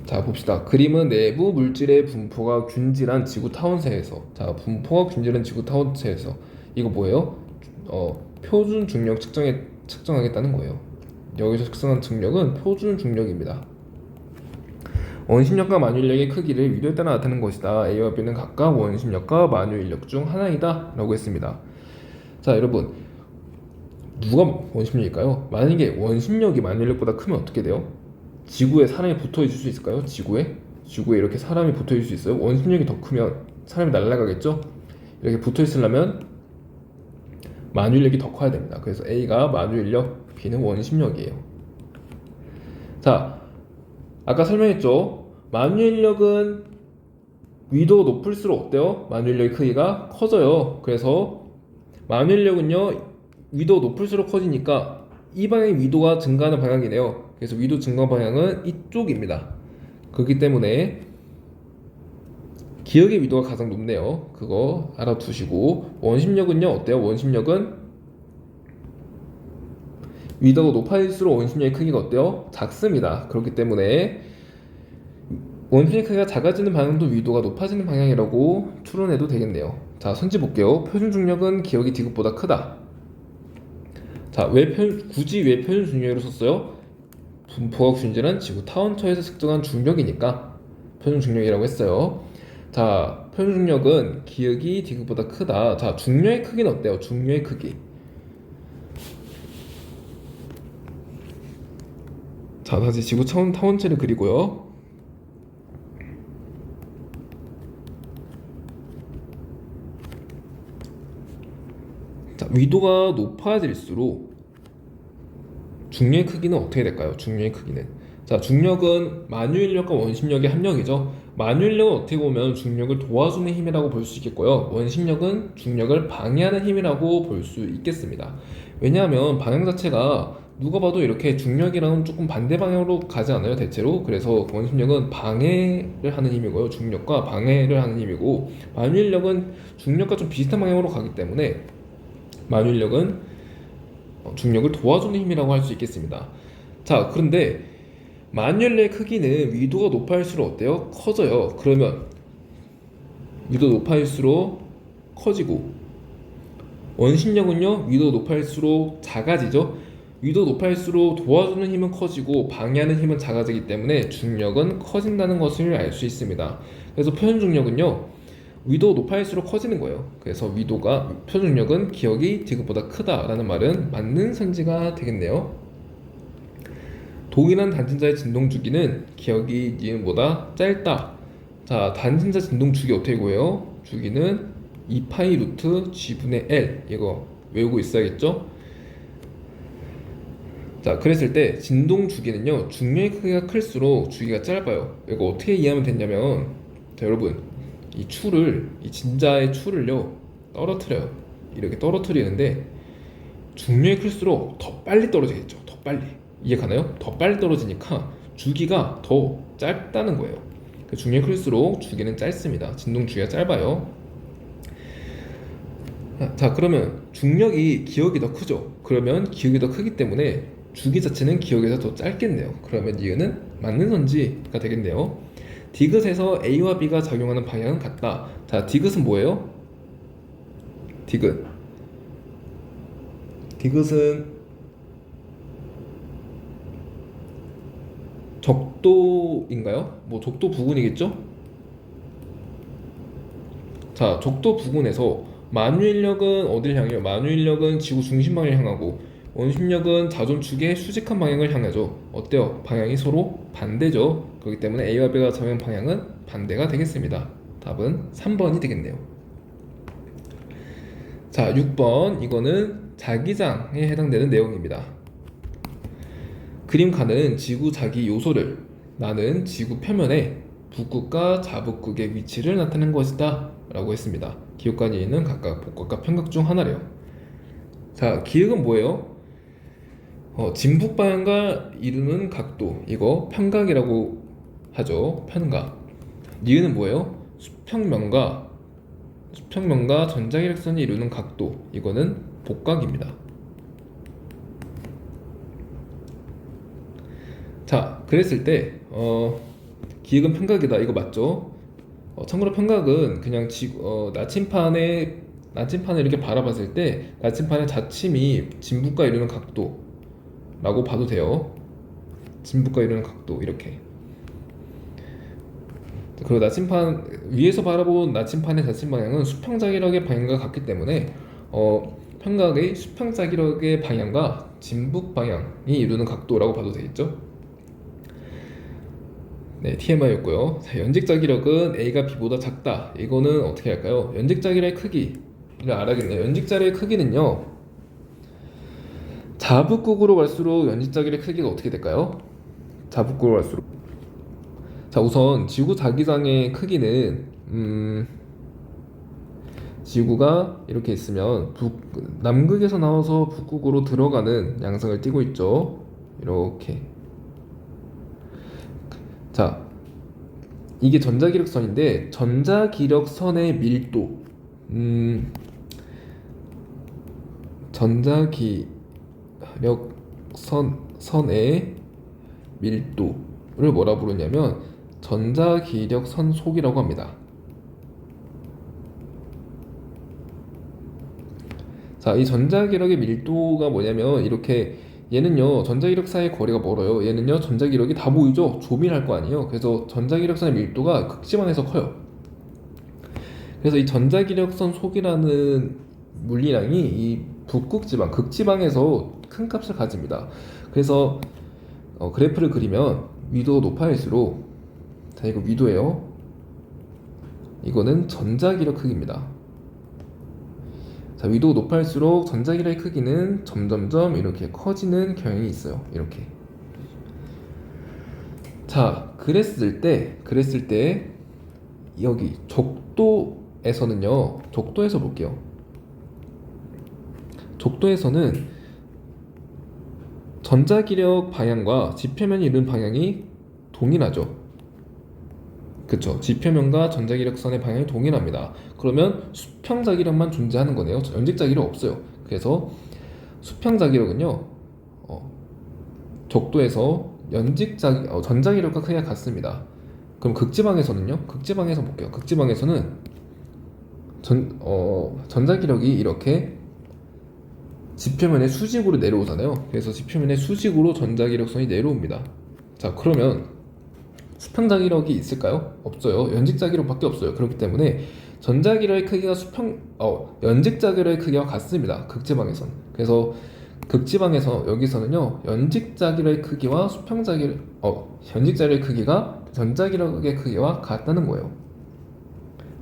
자, 봅시다. 그림은 내부 물질의 분포가 균질한 지구 타원체에서. 자, 분포가 균질한 지구 타원체에서. 이거 뭐예요? 표준 중력 측정하겠다는 거예요. 여기서 측정한 중력은 표준 중력입니다. 원심력과 만유인력의 크기를 위도에 따라 나타내는 것이다. A와 B는 각각 원심력과 만유인력 중 하나이다 라고 했습니다. 자, 여러분, 누가 원심력일까요? 만약에 원심력이 만유인력보다 크면 어떻게 돼요? 지구에 사람이 붙어 있을 수 있을까요? 지구에 이렇게 사람이 붙어 있을 수 있어요? 원심력이 더 크면 사람이 날아가겠죠? 이렇게 붙어 있으려면 만유인력이 더 커야 됩니다. 그래서 A가 만유인력, B는 원심력이에요. 자, 아까 설명했죠? 만유인력은 위도가 높을수록 어때요? 만유인력의 크기가 커져요. 그래서 만유인력은요, 위도가 높을수록 커지니까 이 방향의 위도가 증가하는 방향이네요. 그래서 위도 증가 방향은 이쪽입니다. 그렇기 때문에 기역의 위도가 가장 높네요. 그거 알아두시고, 원심력은요 어때요? 원심력은 위도가 높아질수록 원심력의 크기가 어때요? 작습니다. 그렇기 때문에 원심력 크기가 작아지는 방향도 위도가 높아지는 방향이라고 추론해도 되겠네요. 자, 선지 볼게요. 표준 중력은 기역이 디귿보다 크다. 자, 굳이 왜 표준 중력으로 썼어요? 분포각 순지는 지구 타원처에서 측정한 중력이니까 표준 중력이라고 했어요. 자, 표준 중력은 기역이 디귿보다 크다. 자, 중력의 크기는 어때요? 중력의 크기. 자, 다시 지구 타원체를 그리고요. 자, 위도가 높아질수록 중력의 크기는 어떻게 될까요? 중력의 크기는, 자, 중력은 만유인력과 원심력의 합력이죠. 만유인력은 어떻게 보면 중력을 도와주는 힘이라고 볼 수 있겠고요. 원심력은 중력을 방해하는 힘이라고 볼 수 있겠습니다. 왜냐하면 방향 자체가 누가 봐도 이렇게 중력이랑은 조금 반대 방향으로 가지 않아요, 대체로. 그래서 원심력은 방해를 하는 힘이고요, 중력과 방해를 하는 힘이고, 만유인력은 중력과 좀 비슷한 방향으로 가기 때문에 만유인력은 중력을 도와주는 힘이라고 할 수 있겠습니다. 자, 그런데 만유인력의 크기는 위도가 높아질수록 어때요? 커져요. 그러면 위도 높아질수록 커지고, 원심력은요 위도 높아질수록 작아지죠. 위도 높아질수록 도와주는 힘은 커지고 방해하는 힘은 작아지기 때문에 중력은 커진다는 것을 알 수 있습니다. 그래서 표준 중력은요 위도 높아질수록 커지는 거예요. 그래서 표준 중력은 기역이 디귿보다 크다라는 말은 맞는 선지가 되겠네요. 동일한 단진자의 진동 주기는 기역이 니은보다 짧다. 자, 단진자 진동 주기 어떻게 구해요? 주기는 2파이 루트 g분의 L, 이거 외우고 있어야겠죠? 자, 그랬을 때 진동 주기는요 중력의 크기가 클수록 주기가 짧아요. 이거 어떻게 이해하면 되냐면, 자, 여러분, 이 진자의 추를요 떨어뜨려요. 이렇게 떨어뜨리는데 중력이 클수록 더 빨리 떨어지겠죠. 더 빨리. 이해가나요? 더 빨리 떨어지니까 주기가 더 짧다는 거예요. 중력이 클수록 주기는 짧습니다. 진동 주기가 짧아요. 자, 그러면 중력이 기역이 더 크죠. 그러면 기역이 더 크기 때문에 주기 자체는 기역에서 더 짧겠네요. 그러면 니은은 맞는 선지가 되겠네요. 디귿에서 A와 B가 작용하는 방향은 같다. 자, 디귿은 뭐예요? 디귿은 적도인가요? 뭐 적도 부근이겠죠? 자, 적도 부근에서 만유인력은 어딜 향해요? 만유인력은 지구 중심 방향을 향하고, 원심력은 자존축의 수직한 방향을 향하죠. 어때요? 방향이 서로 반대죠. 그렇기 때문에 A와 B가 작용하는 방향은 반대가 되겠습니다. 답은 3번이 되겠네요. 자, 6번, 이거는 자기장에 해당되는 내용입니다. 그림 칸은 지구 자기 요소를, 나는 지구 표면에 북극과 자북극의 위치를 나타낸 것이다 라고 했습니다. 기역과 니은은 각각 복각과 편각 중 하나래요. 자, 기역은 뭐예요? 진북 방향과 이루는 각도, 이거 편각이라고 하죠. 편각. 니은은 뭐예요? 수평면과 전자기력선이 이루는 각도, 이거는 복각입니다. 자, 그랬을 때 기역은 편각이다, 이거 맞죠? 참고로 편각은 그냥 나침판을 이렇게 바라봤을 때 나침판의 자침이 진북과 이루는 각도라고 봐도 돼요. 진북과 이루는 각도, 이렇게. 그리고 위에서 바라본 나침판의 자침 방향은 수평자기력의 방향과 같기 때문에 편각의 수평자기력의 방향과 진북 방향이 이루는 각도라고 봐도 되겠죠? 네, TMI였고요. 자, 연직자기력은 A가 B보다 작다. 이거는 어떻게 할까요? 연직자기력의 크기를 알아야겠네요. 연직자기력의 크기는요, 자북극으로 갈수록 연직자기력의 크기가 어떻게 될까요? 자북극으로 갈수록, 자, 우선 지구 자기장의 크기는 지구가 이렇게 있으면 남극에서 나와서 북극으로 들어가는 양상을 띠고 있죠. 이렇게 자, 이게 전자기력선인데 전자기력선의 밀도, 전자기력선의 밀도를 뭐라 부르냐면 전자기력선 속이라고 합니다. 자, 이 전자기력의 밀도가 뭐냐면 이렇게 얘는요 전자기력 사이의 거리가 멀어요. 얘는요 전자기력이 다 보이죠? 조밀할 거 아니에요. 그래서 전자기력선의 밀도가 극지방에서 커요. 그래서 이 전자기력선 속이라는 물리량이 이 북극지방, 극지방에서 큰 값을 가집니다. 그래서 그래프를 그리면 위도가 높아질수록, 자 이거 위도예요. 이거는 전자기력 크기입니다. 자, 위도가 높아질수록 전자기력의 크기는 점점점 이렇게 커지는 경향이 있어요. 이렇게. 자, 그랬을 때 여기 적도에서는요. 적도에서 볼게요. 적도에서는 전자기력 방향과 지표면이 이룬 방향이 동일하죠. 그쵸? 지표면과 전자기력선의 방향이 동일합니다. 그러면 수평자기력만 존재하는 거네요. 연직자기력 없어요. 그래서 수평자기력은요, 적도에서 전자기력과 크기가 같습니다. 그럼 극지방에서는요? 극지방에서 볼게요. 극지방에서는 전자기력이 이렇게 지표면의 수직으로 내려오잖아요. 그래서 지표면의 수직으로 전자기력선이 내려옵니다. 자, 그러면 수평자기력이 있을까요? 없어요. 연직자기력밖에 없어요. 그렇기 때문에 전자기력의 크기가 연직자기력의 크기와 같습니다. 극지방에선. 그래서 극지방에서 여기서는요 연직자기력의 크기와 연직자기력의 크기가 전자기력의 크기와 같다는 거예요.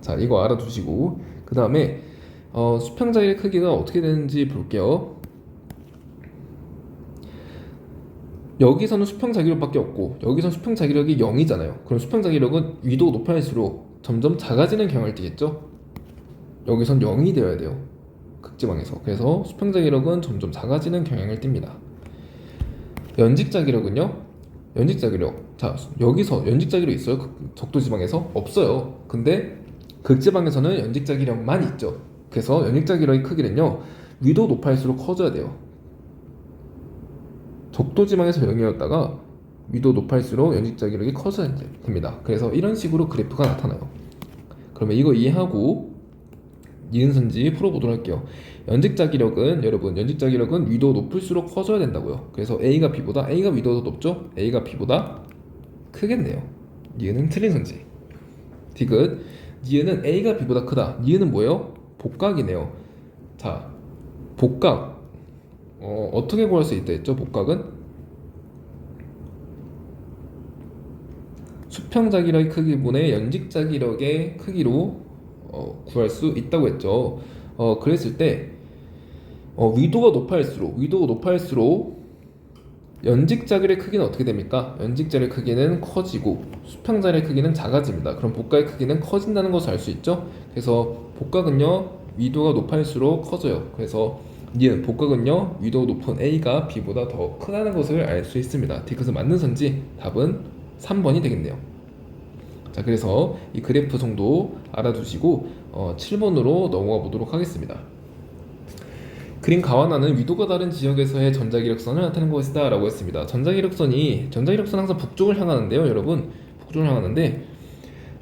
자, 이거 알아두시고 그 다음에 수평자기력의 크기가 어떻게 되는지 볼게요. 여기서는 수평자기력밖에 없고 여기서는 수평자기력이 0이잖아요. 그럼 수평자기력은 위도가 높아질수록 점점 작아지는 경향을 띠겠죠? 여기선 0이 되어야 돼요. 극지방에서. 그래서 수평자기력은 점점 작아지는 경향을 띱니다. 연직자기력은요? 연직자기력. 자, 여기서 연직자기력 있어요? 적도지방에서? 없어요. 근데 극지방에서는 연직자기력만 있죠. 그래서 연직자기력의 크기는요 위도 높아질수록 커져야 돼요. 적도지방에서 0이었다가 위도 높아질수록 연직자기력이 커져야 됩니다. 그래서 이런 식으로 그래프가 나타나요. 그러면 이거 이해하고 이은선지 풀어보도록 할게요. 여러분 연직자기력은 위도 높을수록 커져야 된다고요. 그래서 A가 위도가 더 높죠? A가 B보다 크겠네요. 니은은 틀린 선지. 디귿. 니은은 A가 B보다 크다. 니은은 뭐예요? 복각이네요. 자, 복각 어떻게 구할 수 있다 했죠? 복각은 수평자기력의 크기분의 연직자기력의 크기로 구할 수 있다고 했죠. 그랬을 때 위도가 높아질수록 연직자기력의 크기는 어떻게 됩니까? 연직자기력의 크기는 커지고 수평자기력의 크기는 작아집니다. 그럼 복각의 크기는 커진다는 것을 알 수 있죠. 그래서 복각은요 위도가 높아질수록 커져요. 그래서 복각은요 위도가 높은 A가 B보다 더 크다는 것을 알 수 있습니다. 디귿은 맞는 선지. 답은 3번이 되겠네요. 자, 그래서 이 그래프 정도 알아두시고 7번으로 넘어가 보도록 하겠습니다. 그림 가완화는 위도가 다른 지역에서의 전자기력선을 나타내는 것이다 라고 했습니다. 전자기력선 항상 북쪽을 향하는데요, 여러분. 북쪽을 향하는데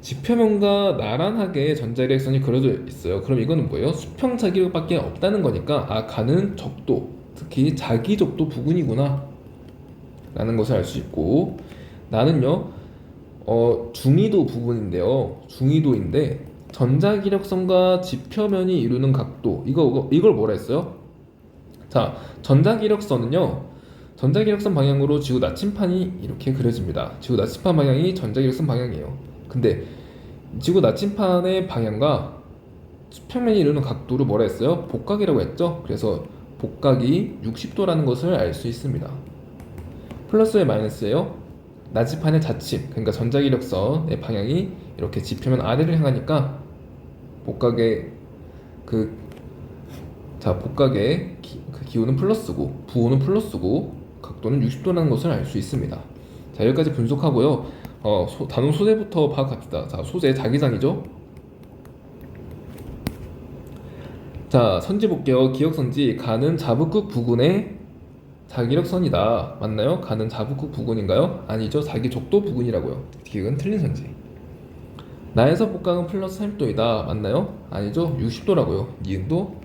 지표면과 나란하게 전자기력선이 그려져 있어요. 그럼 이거는 뭐예요? 수평자기력밖에 없다는 거니까 가는 적도, 특히 자기적도 부근이구나 라는 것을 알 수 있고, 나는요 중위도 부분인데요, 중위도인데 전자기력선과 지표면이 이루는 각도, 이걸 뭐라 했어요? 자, 전자기력선 방향으로 지구 나침판이 이렇게 그려집니다. 지구 나침판 방향이 전자기력선 방향이에요. 근데 지구 나침판의 방향과 수평면이 이루는 각도를 뭐라 했어요? 복각이라고 했죠? 그래서 복각이 60도라는 것을 알 수 있습니다. 플러스에 마이너스예요? 나침판의 자침, 그러니까 전자기력선의 방향이 이렇게 지표면 아래를 향하니까 복각의 복각의 기호는 플러스고 부호는 플러스고 각도는 60도라는 것을 알 수 있습니다. 자, 여기까지 분석하고요. 단원 소재부터 파악합시다. 자, 소재 자기장이죠. 자, 선지 볼게요. 기역선지 가는 자북극 부근의 자기력선이다. 맞나요? 가는 자북극 부근인가요? 아니죠. 자기족도 부근이라고요. 기역은 틀린 선지. 나에서 복각은 플러스 30도이다. 맞나요? 아니죠. 60도라고요. 니은도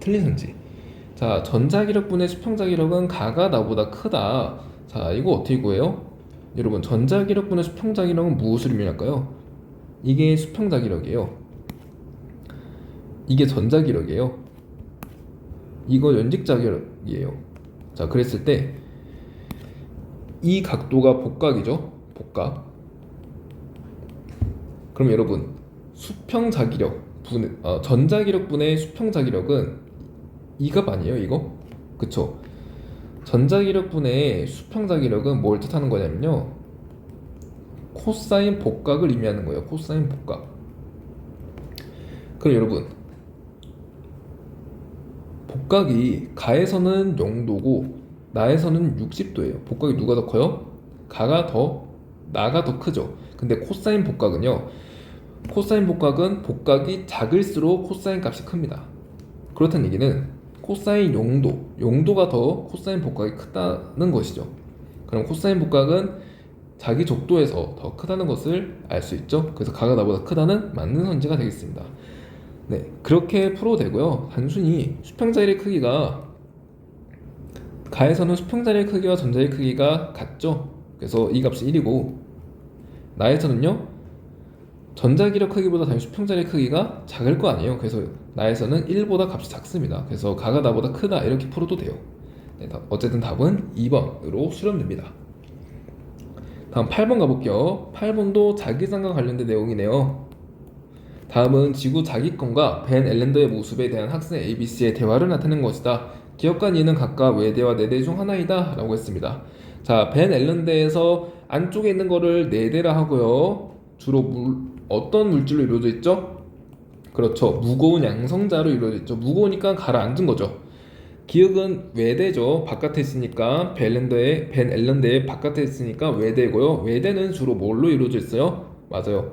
틀린 선지. 자, 전자기력분의 수평자기력은 가가 나보다 크다. 자, 이거 어떻게 구해요? 여러분, 전자기력분의 수평자기력은 무엇을 의미할까요? 이게 수평자기력이에요. 이게 전자기력이에요. 이거 연직자기력이에요. 자, 그랬을 때 이 각도가 복각이죠. 복각. 그럼 여러분, 전자기력분의 수평자기력은 이 값 아니에요, 이거? 그쵸? 전자기력분의 수평자기력은 뭘 뜻하는 거냐면요, 코사인 복각을 의미하는 거예요. 코사인 복각. 그럼 여러분, 복각이 가에서는 0도고 나에서는 60도예요. 복각이 누가 더 커요? 나가 더 크죠. 근데 코사인 복각은요, 코사인 복각은 복각이 작을수록 코사인 값이 큽니다. 그렇다는 얘기는 코사인 0도가 더 코사인 복각이 크다는 것이죠. 그럼 코사인 복각은 자기 족도에서 더 크다는 것을 알 수 있죠. 그래서 가가 나보다 크다는 맞는 선지가 되겠습니다. 네, 그렇게 풀어도 되고요. 단순히 수평자리의 크기가 가에서는 수평자리의 크기와 전자의 크기가 같죠. 그래서 이 값이 1이고 나에서는요, 전자기력 크기보다 당연히 수평자리의 크기가 작을 거 아니에요. 그래서 나에서는 1보다 값이 작습니다. 그래서 가가 나보다 크다 이렇게 풀어도 돼요. 네, 어쨌든 답은 2번으로 수렴됩니다. 다음 8번 가볼게요. 8번도 자기장과 관련된 내용이네요. 다음은 지구 자기권과 벤 앨런더의 모습에 대한 학생 ABC의 대화를 나타낸 것이다. 기억과 니은 각각 외대와 내대 중 하나이다 라고 했습니다. 자, 벤 앨런더에서 안쪽에 있는 거를 내대라 하고요. 주로 어떤 물질로 이루어져 있죠? 그렇죠. 무거운 양성자로 이루어져 있죠. 무거우니까 가라앉은 거죠. 기억은 외대죠. 바깥에 있으니까 벤 앨런더의 바깥에 있으니까 외대고요. 외대는 주로 뭘로 이루어져 있어요? 맞아요.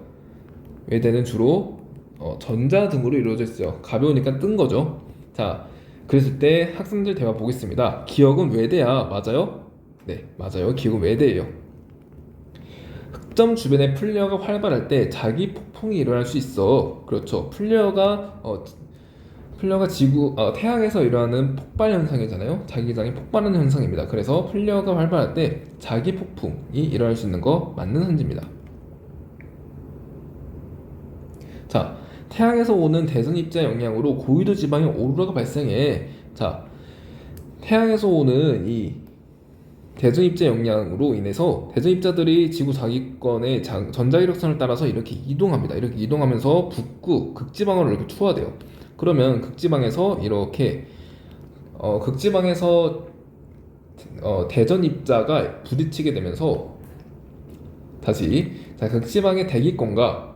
외대는 주로 전자 등으로 이루어져 있어요. 가벼우니까 뜬 거죠. 자, 그랬을 때 학생들 대화 보겠습니다. 기억은 외대야. 맞아요? 네, 맞아요. 기억은 외대예요. 흑점 주변에 플레어가 활발할 때 자기 폭풍이 일어날 수 있어. 그렇죠. 플레어가 태양에서 일어나는 폭발 현상이잖아요. 자기장이 폭발하는 현상입니다. 그래서 플레어가 활발할 때 자기 폭풍이 일어날 수 있는 거 맞는 선지입니다. 자, 태양에서 오는 대선 입자 영향으로 고위도 지방에 오로라가 발생해. 자, 태양에서 오는 이 대전 입자 영향으로 인해서 대전 입자들이 지구 자기권의 전자기력선을 따라서 이렇게 이동합니다. 이렇게 이동하면서 북극, 극지방으로 이렇게 투하돼요. 그러면 극지방에서 대전 입자가 부딪히게 되면서 다시 극지방의 대기권과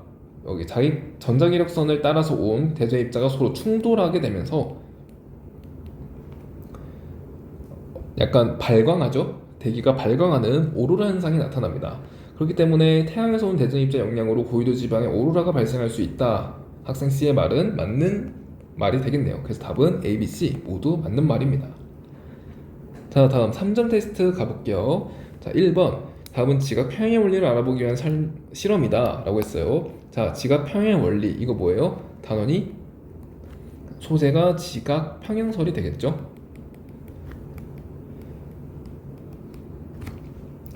여기 자기 전자기력선을 따라서 온 대전 입자가 서로 충돌하게 되면서 약간 발광하죠. 대기가 발광하는 오로라 현상이 나타납니다. 그렇기 때문에 태양에서 온 대전 입자 영향으로 고위도 지방에 오로라가 발생할 수 있다. 학생 C의 말은 맞는 말이 되겠네요. 그래서 답은 A, B, C 모두 맞는 말입니다. 자, 다음 3점 테스트 가볼게요. 자, 1번 답은 지각 평행 원리를 알아보기 위한 실험이다 라고 했어요. 자, 지각 평행 원리 이거 뭐예요? 단원이 소재가 지각 평행설이 되겠죠.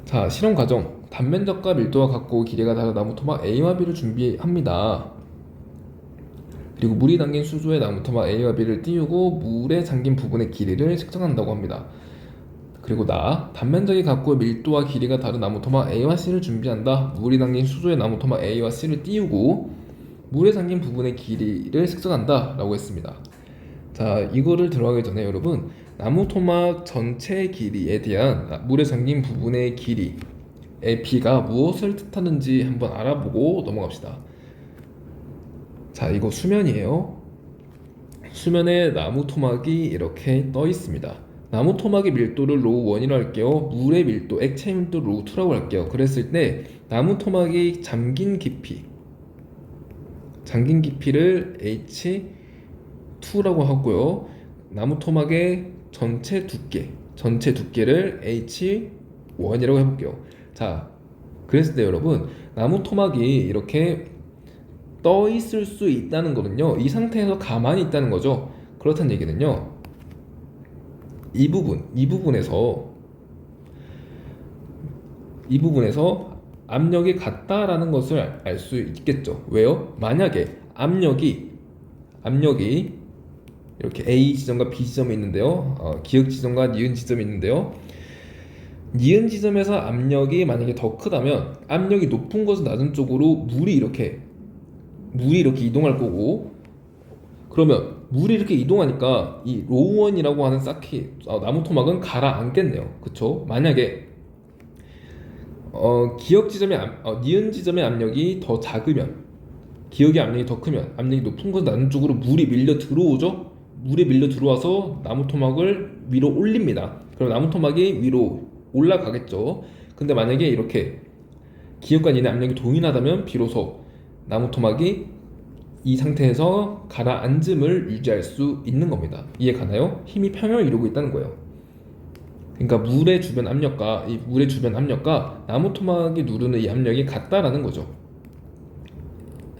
자, 실험 과정. 단면적과 밀도가 같고 길이가 다른 나무 토막 A와 B를 준비합니다. 그리고 물이 담긴 수조에 나무 토막 A와 B를 띄우고 물에 잠긴 부분의 길이를 측정한다고 합니다. 그리고 단면적이 같고 밀도와 길이가 다른 나무 토막 A와 C를 준비한다. 물이 담긴 수조에 나무 토막 A와 C를 띄우고 물에 잠긴 부분의 길이를 측정한다 라고 했습니다. 자, 이거를 들어가기 전에 여러분, 나무 토막 전체 길이에 대한 물에 잠긴 부분의 길이의 B가 무엇을 뜻하는지 한번 알아보고 넘어갑시다. 자, 이거 수면이에요. 수면에 나무 토막이 이렇게 떠 있습니다. 나무 토막의 밀도를 로우 1이라고 할게요. 물의 밀도, 액체 밀도 로우 2라고 할게요. 그랬을 때 나무 토막이 잠긴 깊이를 H2라고 하고요. 나무 토막의 전체 두께를 H1이라고 해볼게요. 자, 그랬을 때 여러분, 나무 토막이 이렇게 떠 있을 수 있다는 거는요, 이 상태에서 가만히 있다는 거죠. 그렇다는 얘기는요, 이 부분에서 압력이 같다라는 것을 알 수 있겠죠. 왜요? 만약에 압력이 이렇게 A 지점과 B 지점이 있는데요. 기역 지점과 니은 지점이 있는데요. 니은 지점에서 압력이 만약에 더 크다면 압력이 높은 곳에서 낮은 쪽으로 물이 이렇게 이동할 거고, 그러면 물이 이렇게 이동하니까 이 로우원이라고 하는 나무 토막은 가라앉겠네요. 그쵸? 만약에 니은 지점의 압력이 더 작으면, 기역의 압력이 더 크면 압력이 높은 곳 낮은 쪽으로 물이 밀려 들어오죠. 물이 밀려 들어와서 나무 토막을 위로 올립니다. 그럼 나무 토막이 위로 올라가겠죠. 근데 만약에 이렇게 기역과 니은의 압력이 동일하다면 비로소 나무 토막이 이 상태에서 가라앉음을 유지할 수 있는 겁니다. 이해 가나요? 힘이 평형을 이루고 있다는 거예요. 그러니까 물의 주변 압력과 나무 토막이 누르는 이 압력이 같다라는 거죠.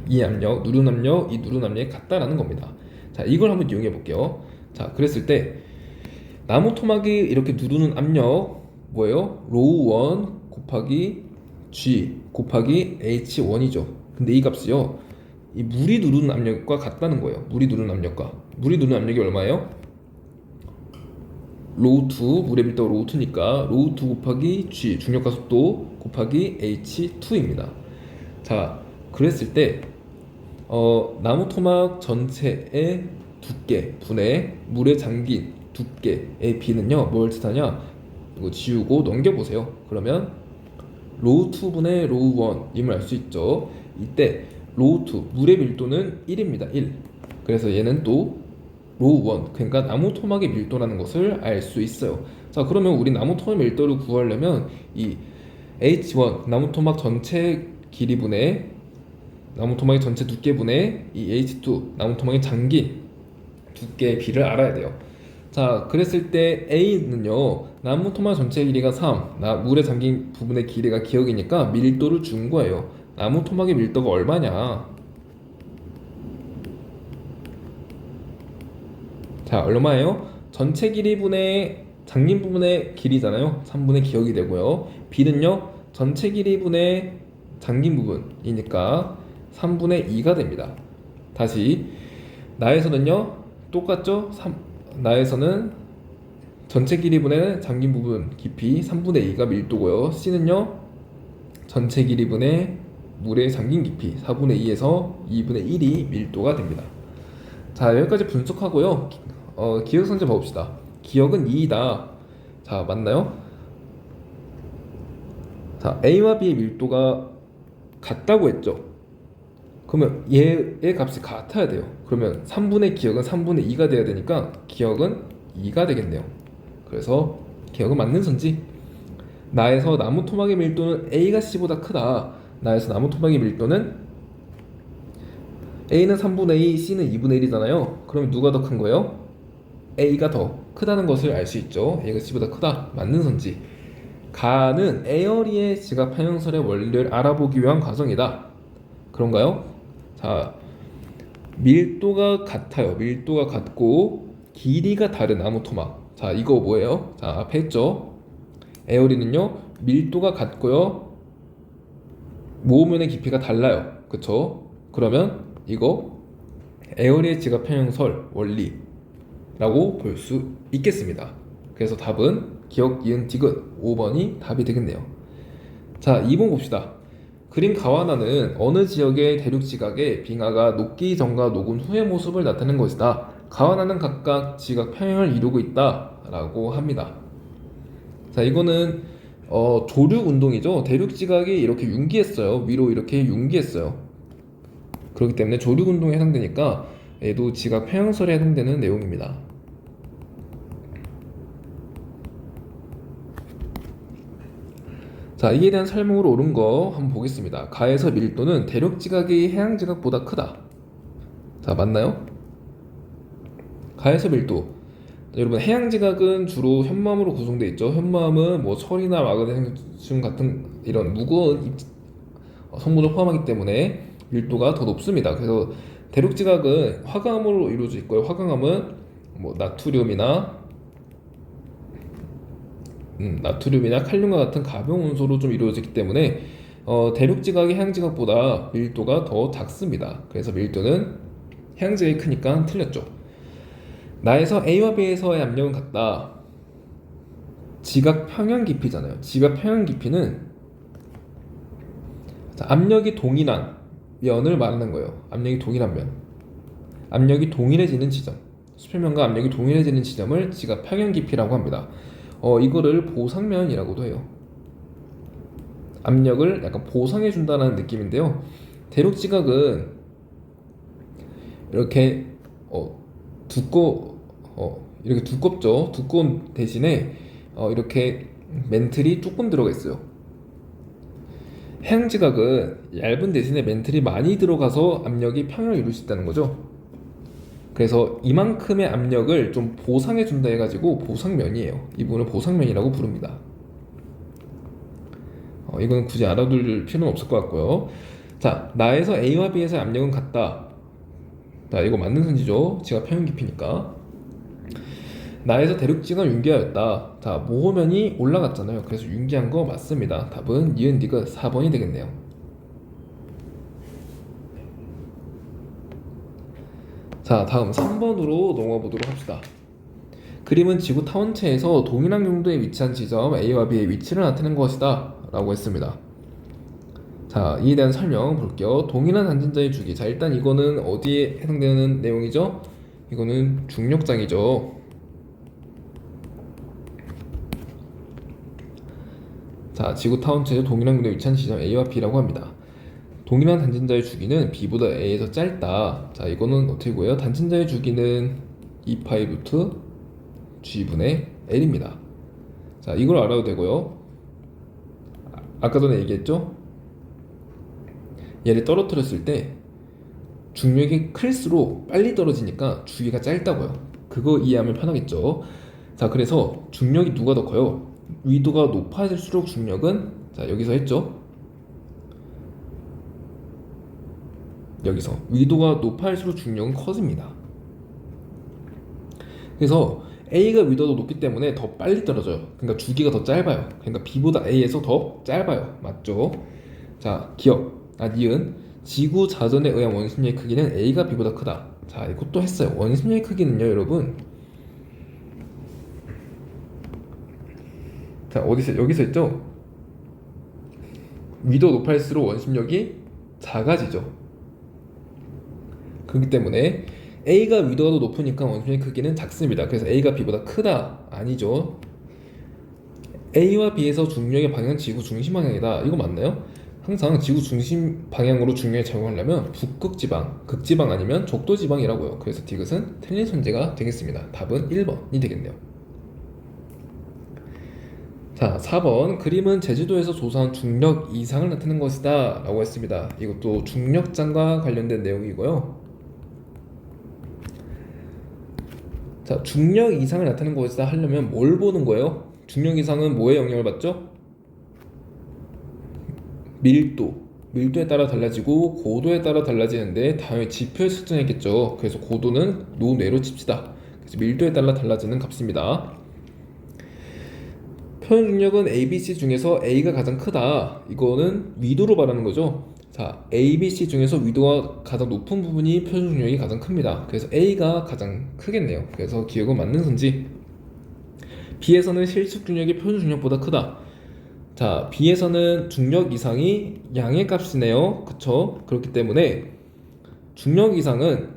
이 누르는 압력이 같다라는 겁니다. 자, 이걸 한번 이용해 볼게요. 자, 그랬을 때 나무 토막이 이렇게 누르는 압력 뭐예요? 로우 1 곱하기 G 곱하기 H1이죠. 근데 이 값이요, 이 물이 누르는 압력과 같다는 거예요. 물이 누르는 압력이 얼마예요? 로우 2, 물의 밀도가 로우 2니까 로우 2 곱하기 G, 중력과 속도 곱하기 H2입니다. 자, 그랬을 때 나무 토막 전체의 두께 분의 물에 잠긴 두께의 비는요, 뭘 뜻하냐? 이거 지우고 넘겨보세요. 그러면 로우 2분의 로우 1임을 알 수 있죠. 이때 로우 2, 물의 밀도는 1입니다. 1. 그래서 얘는 또 로우 1, 그러니까 나무 토막의 밀도라는 것을 알 수 있어요. 자, 그러면 우리 나무 토막 밀도를 구하려면 이 H1, 나무 토막 전체 길이분의 나무 토막의 전체 두께분의 이 H2, 나무 토막의 잠긴 두께의 비를 알아야 돼요. 자, 그랬을 때 A는요, 나무 토막 전체 길이가 3, 물에 잠긴 부분의 길이가 기역이니까 밀도를 준 거예요. 나무 토막의 밀도가 얼마냐? 자, 얼마예요? 전체 길이분의 잠긴 부분의 길이잖아요. 3분의 기역이 되고요. B는요, 전체 길이분의 잠긴 부분이니까 3분의 2가 됩니다. 다시 나에서는요, 똑같죠? 나에서는 전체 길이분의 잠긴 부분 깊이 3분의 2가 밀도고요. C는요, 전체 길이분의 물의 잠긴 깊이 4분의 2에서 2분의 1이 밀도가 됩니다. 자, 여기까지 분석하고요. 기억 성질 봐봅시다. 기억은 2이다. 자, 맞나요? 자, A와 B의 밀도가 같다고 했죠. 그러면 얘의 값이 같아야 돼요. 그러면 3분의 기억은 3분의 2가 돼야 되니까 기억은 2가 되겠네요. 그래서 기억은 맞는 선지. 나에서 나무 토막의 밀도는 A가 C보다 크다. 나에서 나무 토막의 밀도는 A는 3분의 2, C는 2분의 1이잖아요. 그러면 누가 더 큰 거예요? A가 더 크다는 것을 알 수 있죠. A가 C보다 크다. 맞는 선지. 가는 에어리의 지각 평형설의 원리를 알아보기 위한 과정이다. 그런가요? 자, 밀도가 같아요. 밀도가 같고 길이가 다른 나무 토막. 자, 이거 뭐예요? 자, 앞에 했죠. 에어리는요, 밀도가 같고요, 모으면의 깊이가 달라요. 그쵸? 그러면 이거 에어리의 지각 평형설 원리라고 볼 수 있겠습니다. 그래서 답은 기억, 이은, 디귿 5번이 답이 되겠네요. 자, 2번 봅시다. 그림 가와나는 어느 지역의 대륙 지각에 빙하가 녹기 전과 녹은 후의 모습을 나타낸 것이다. 가와나는 각각 지각 평형을 이루고 있다 라고 합니다. 자, 이거는 조륙 운동이죠. 대륙 지각이 이렇게 융기했어요. 위로 이렇게 융기했어요. 그렇기 때문에 조륙 운동에 해당되니까 얘도 지각 평형설에 해당되는 내용입니다. 자, 이에 대한 설명으로 옳은 거 한번 보겠습니다. 가에서 밀도는 대륙 지각이 해양 지각보다 크다. 자, 맞나요? 가에서 밀도. 여러분, 해양 지각은 주로 현무암으로 구성되어 있죠. 현무암은 뭐 철이나 마그네슘 같은 이런 무거운 성분을 포함하기 때문에 밀도가 더 높습니다. 그래서 대륙 지각은 화강암으로 이루어져 있고요. 화강암은 뭐 나트륨이나 칼륨과 같은 가벼운 원소로 좀 이루어지기 때문에 대륙 지각이 해양 지각보다 밀도가 더 작습니다. 그래서 밀도는 해양 지각이 크니까 틀렸죠. 나에서 A와 B에서의 압력은 같다. 지각 평형 깊이잖아요. 지각 평형 깊이는 자, 압력이 동일한 면을 말하는 거예요. 압력이 동일한 면. 압력이 동일해지는 지점. 수평면과 압력이 동일해지는 지점을 지각 평형 깊이라고 합니다. 이거를 보상면이라고도 해요. 압력을 약간 보상해 준다는 느낌인데요. 대륙 지각은 이렇게 이렇게 두껍죠. 두꺼운 대신에 이렇게 멘틀이 조금 들어가 있어요. 해양 지각은 얇은 대신에 멘틀이 많이 들어가서 압력이 평형을 이룰 수 있다는 거죠. 그래서 이만큼의 압력을 좀 보상해 준다 해가지고 보상면이에요. 이 부분을 보상면이라고 부릅니다. 이거는 굳이 알아둘 필요는 없을 것 같고요. 자, 나에서 A와 B에서의 압력은 같다. 자, 이거 맞는 선지죠. 지각 평형 깊이니까. 나에서 대륙 지각은 융기하였다. 자, 모호면이 올라갔잖아요. 그래서 융기한 거 맞습니다. 답은 니은 디귿 4번이 되겠네요. 자, 다음 3번으로 넘어가 보도록 합시다. 그림은 지구 타원체에서 동일한 경도에 위치한 지점 A와 B의 위치를 나타낸 것이다 라고 했습니다. 자, 이에 대한 설명 볼게요. 동일한 단전자의 주기. 자, 일단 이거는 어디에 해당되는 내용이죠? 이거는 중력장이죠. 자, 지구 타원체에서 동일한 경도에 위치한 지점 A와 B라고 합니다. 동일한 단전자의 주기는 B보다 A에서 짧다. 자, 이거는 어떻게 구해요? 단전자의 주기는 2파이 루트 G분의 L입니다. 자, 이걸 알아도 되고요. 아까 전에 얘기했죠? 얘를 떨어뜨렸을 때 중력이 클수록 빨리 떨어지니까 주기가 짧다고요. 그거 이해하면 편하겠죠? 자, 그래서 중력이 누가 더 커요? 위도가 높아질수록 중력은, 자, 여기서 했죠? 여기서 위도가 높아질수록 중력은 커집니다. 그래서 A가 위도가 높기 때문에 더 빨리 떨어져요. 그러니까 주기가 더 짧아요. 그러니까 B보다 A에서 더 짧아요. 맞죠? 자, 니은 지구 자전에 의한 원심력의 크기는 A가 B보다 크다. 자, 이것도 했어요. 원심력의 크기는요, 여러분. 자, 여기서 했죠? 위도 높아질수록 원심력이 작아지죠. 그렇기 때문에 A가 위도가 더 높으니까 원심력의 크기는 작습니다. 그래서 A가 B보다 크다. 아니죠. A와 B에서 중력의 방향은 지구 중심 방향이다. 이거 맞나요? 항상 지구 중심 방향으로 중력에 적용하려면 북극지방, 극지방 아니면 적도지방이라고요. 그래서 디귿은 틀린 선지가 되겠습니다. 답은 1번이 되겠네요. 자, 4번 그림은 제주도에서 조사한 중력 이상을 나타낸 것이다 라고 했습니다. 이것도 중력장과 관련된 내용이고요. 자, 중력 이상을 나타내는 것이다 하려면 뭘 보는 거예요? 중력 이상은 뭐에 영향을 받죠? 밀도에 따라 달라지고 고도에 따라 달라지는데 당연히 지표에 측정했겠죠. 그래서 고도는 노뇌로 칩시다. 그래서 밀도에 따라 달라지는 값입니다. 표현 중력은 A, B, C 중에서 A가 가장 크다. 이거는 위도로 말하는 거죠. 자, A, B, C 중에서 위도가 가장 높은 부분이 표준 중력이 가장 큽니다. 그래서 A가 가장 크겠네요. 그래서 기억은 맞는 선지. B에서는 실측 중력이 표준 중력보다 크다. 자, B에서는 중력 이상이 양의 값이네요. 그쵸? 그렇기 때문에 중력 이상은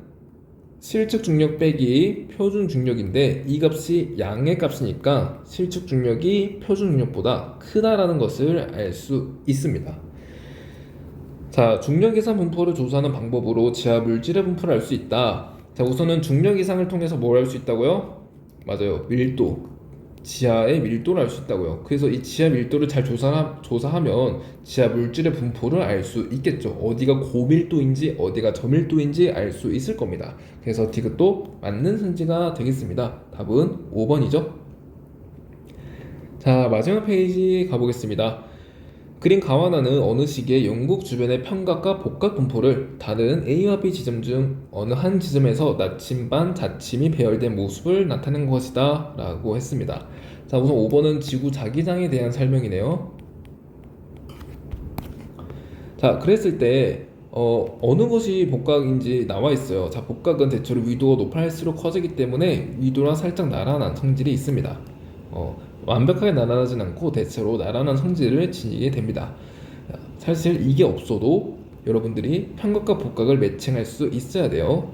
실측 중력 빼기 표준 중력인데 이 값이 양의 값이니까 실측 중력이 표준 중력보다 크다라는 것을 알 수 있습니다. 자, 중력 이상 분포를 조사하는 방법으로 지하 물질의 분포를 알 수 있다. 자, 우선은 중력 이상을 통해서 뭘 알 수 있다고요? 맞아요. 밀도. 지하의 밀도를 알 수 있다고요. 그래서 이 지하 밀도를 잘 조사하면 지하 물질의 분포를 알 수 있겠죠. 어디가 고밀도인지 어디가 저밀도인지 알 수 있을 겁니다. 그래서 디귿도 맞는 선지가 되겠습니다. 답은 5번이죠. 자, 마지막 페이지 가보겠습니다. 그림 가완하는 어느 시기에 영국 주변의 평각과 복각 분포를 다른 A와 B 지점 중 어느 한 지점에서 나침반, 자침이 배열된 모습을 나타낸 것이다 라고 했습니다. 자, 우선 5번은 지구 자기장에 대한 설명이네요. 자, 그랬을 때 어느 것이 복각인지 나와 있어요. 자, 복각은 대체로 위도가 높아질수록 커지기 때문에 위도랑 살짝 나란한 성질이 있습니다. 완벽하게 나란하진 않고 대체로 나란한 성질을 지니게 됩니다. 사실 이게 없어도 여러분들이 평각과 복각을 매칭할 수 있어야 돼요.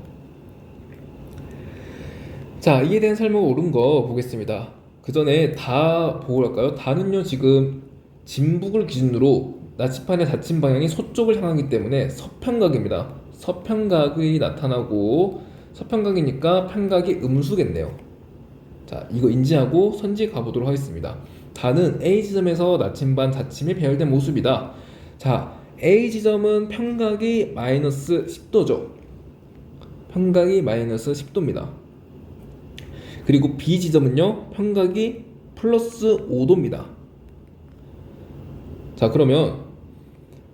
자, 이에 대한 설명 옳은 거 보겠습니다. 그 전에 다 보고 갈까요? 다는요, 지금 진북을 기준으로 나치판의 닫힌 방향이 서쪽을 향하기 때문에 서평각입니다. 서평각이 나타나고 서평각이니까 평각이 음수겠네요. 자, 이거 인지하고 선지 가보도록 하겠습니다. 다는 A 지점에서 나침반 자침이 배열된 모습이다. 자, A 지점은 평각이 마이너스 10도죠. 평각이 마이너스 10도입니다. 그리고 B 지점은요, 평각이 플러스 5도입니다. 자, 그러면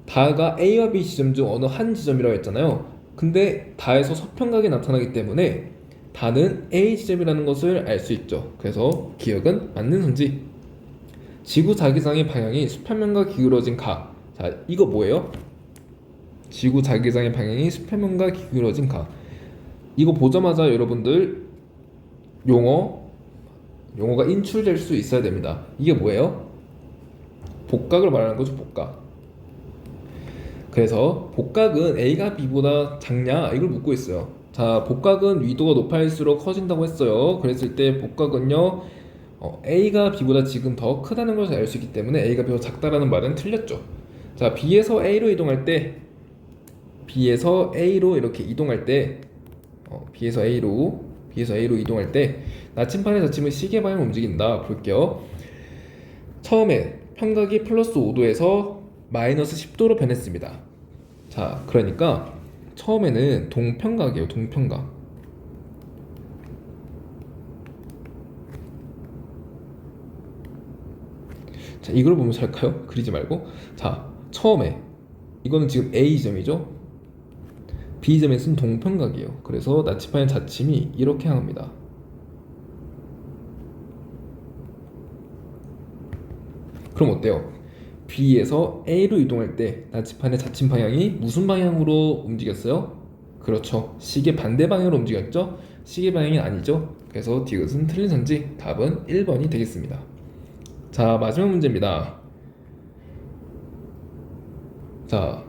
다가 A와 B 지점 중 어느 한 지점이라고 했잖아요. 근데 다에서 서평각이 나타나기 때문에 다는 A 지점이라는 것을 알 수 있죠. 그래서 기억은 맞는 선지. 지구 자기장의 방향이 수평면과 기울어진 각. 자, 이거 뭐예요? 지구 자기장의 방향이 수평면과 기울어진 각. 이거 보자마자 여러분들 용어가 인출될 수 있어야 됩니다. 이게 뭐예요? 복각을 말하는 거죠, 복각. 그래서 복각은 A가 B보다 작냐? 이걸 묻고 있어요. 자, 복각은 위도가 높아질수록 커진다고 했어요. 그랬을 때 복각은요, A가 B보다 지금 더 크다는 것을 알 수 있기 때문에 A가 B보다 작다라는 말은 틀렸죠. 자, B에서 A로 이동할 때, B에서 A로 이렇게 이동할 때, B에서 A로 이동할 때 나침반의 자침은 시계 방향으로 움직인다. 볼게요. 처음에 평각이 플러스 5도에서 마이너스 10도로 변했습니다. 자, 그러니까 처음에는 동평각이에요. 동평각. 자, 이걸 보면서 할까요? 그리지 말고. 자, 처음에 이거는 지금 A점이죠. B점에서는 동평각이에요. 그래서 나침반의 자침이 이렇게 향합니다. 그럼 어때요? B에서 A로 이동할 때 나침반의 자침 방향이 무슨 방향으로 움직였어요? 그렇죠. 시계 반대 방향으로 움직였죠? 시계 방향이 아니죠? 그래서 디귿은 틀린 선지. 답은 1번이 되겠습니다. 자, 마지막 문제입니다. 자,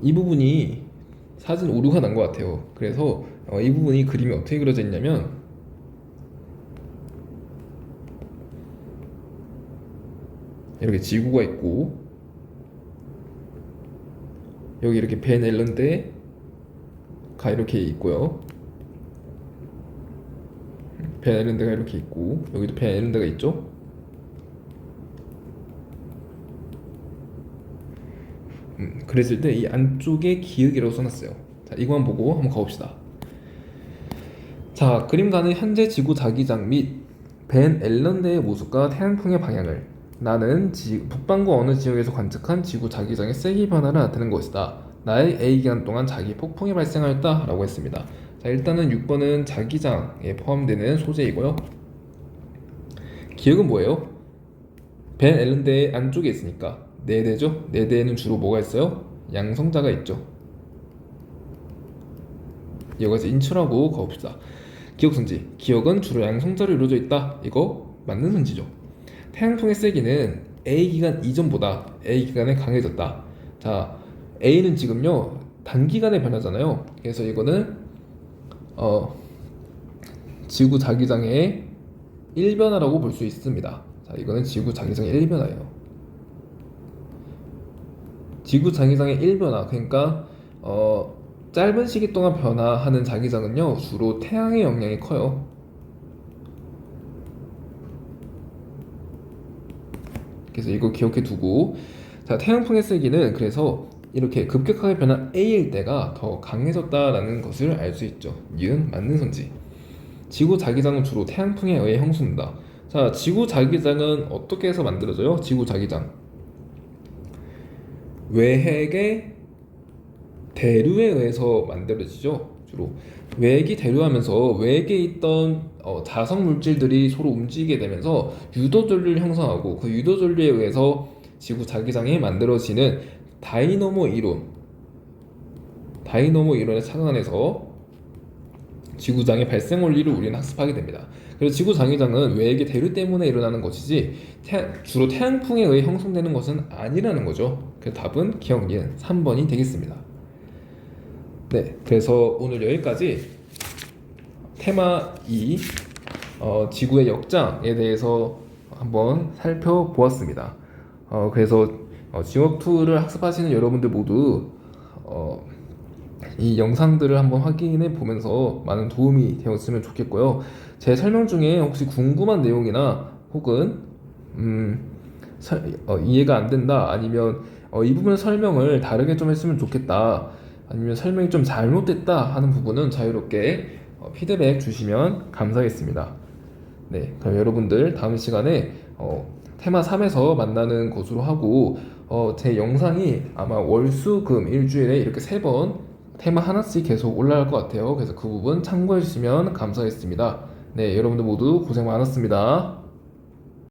이 부분이 사진 오류가 난 것 같아요. 그래서 이 부분이 그림이 어떻게 그려져 있냐면 이렇게 지구가 있고 여기 이렇게 벤 앨런드가 이렇게 있고요. 벤 앨런드가 이렇게 있고 여기도 벤 앨런드가 있죠. 그랬을 때 이 안쪽에 기역이라고 써놨어요. 자, 이거만 보고 한번 가봅시다. 자, 그림가는 현재 지구 자기장 및 벤 앨런드의 모습과 태양풍의 방향을 나는 북반구 어느 지역에서 관측한 지구 자기장의 세기 변화를 나타낸 것이다. 나의 A 기간 동안 자기 폭풍이 발생하였다 라고 했습니다. 자, 일단은 6번은 자기장에 포함되는 소재이고요. 기억은 뭐예요? 벤 앨런드의 안쪽에 있으니까 4대죠? 4대에는 주로 뭐가 있어요? 양성자가 있죠. 여기서 인출하고 가봅시다. 기억선지. 기억은 주로 양성자로 이루어져 있다. 이거 맞는 선지죠. 태양풍의 세기는 A 기간 이전보다 A 기간에 강해졌다. 자, A는 지금요 단기간에 변하잖아요. 그래서 이거는 지구 자기장의 1변화라고 볼 수 있습니다. 자, 이거는 지구 자기장의 1변화예요. 지구 자기장의 1변화, 그러니까 짧은 시기 동안 변화하는 자기장은요 주로 태양의 영향이 커요. 그래서 이거 기억해 두고, 자, 태양풍의 세기는 그래서 이렇게 급격하게 변한 A일 때가 더 강해졌다라는 것을 알 수 있죠. 니은 맞는 선지. 지구 자기장은 주로 태양풍에 의해 형성된다. 자, 지구 자기장은 어떻게 해서 만들어져요? 지구 자기장. 외핵의 대류에 의해서 만들어지죠. 주로 외핵이 대류하면서 외핵에 있던 자석 물질들이 서로 움직이게 되면서 유도전류를 형성하고, 그 유도전류에 의해서 지구 자기장이 만들어지는 다이너모 이론에 착안해서 지구장의 발생 원리를 우리는 학습하게 됩니다. 그래서 지구 자기장은 외핵의 대류 때문에 일어나는 것이지 주로 태양풍에 의해 형성되는 것은 아니라는 거죠. 그래서 답은 기억 니은 3번이 되겠습니다. 네, 그래서 오늘 여기까지 테마 2 지구의 역장에 대해서 한번 살펴보았습니다. 그래서 지역2를 학습하시는 여러분들 모두 이 영상들을 한번 확인해 보면서 많은 도움이 되었으면 좋겠고요. 제 설명 중에 혹시 궁금한 내용이나 혹은 이해가 안 된다, 아니면 이 부분 설명을 다르게 좀 했으면 좋겠다, 아니면 설명이 좀 잘못됐다 하는 부분은 자유롭게 피드백 주시면 감사하겠습니다. 네, 그럼 여러분들 다음 시간에 테마 3에서 만나는 것으로 하고, 제 영상이 아마 월, 수, 금 일주일에 이렇게 3번 테마 하나씩 계속 올라갈 것 같아요. 그래서 그 부분 참고해 주시면 감사하겠습니다. 네, 여러분들 모두 고생 많았습니다.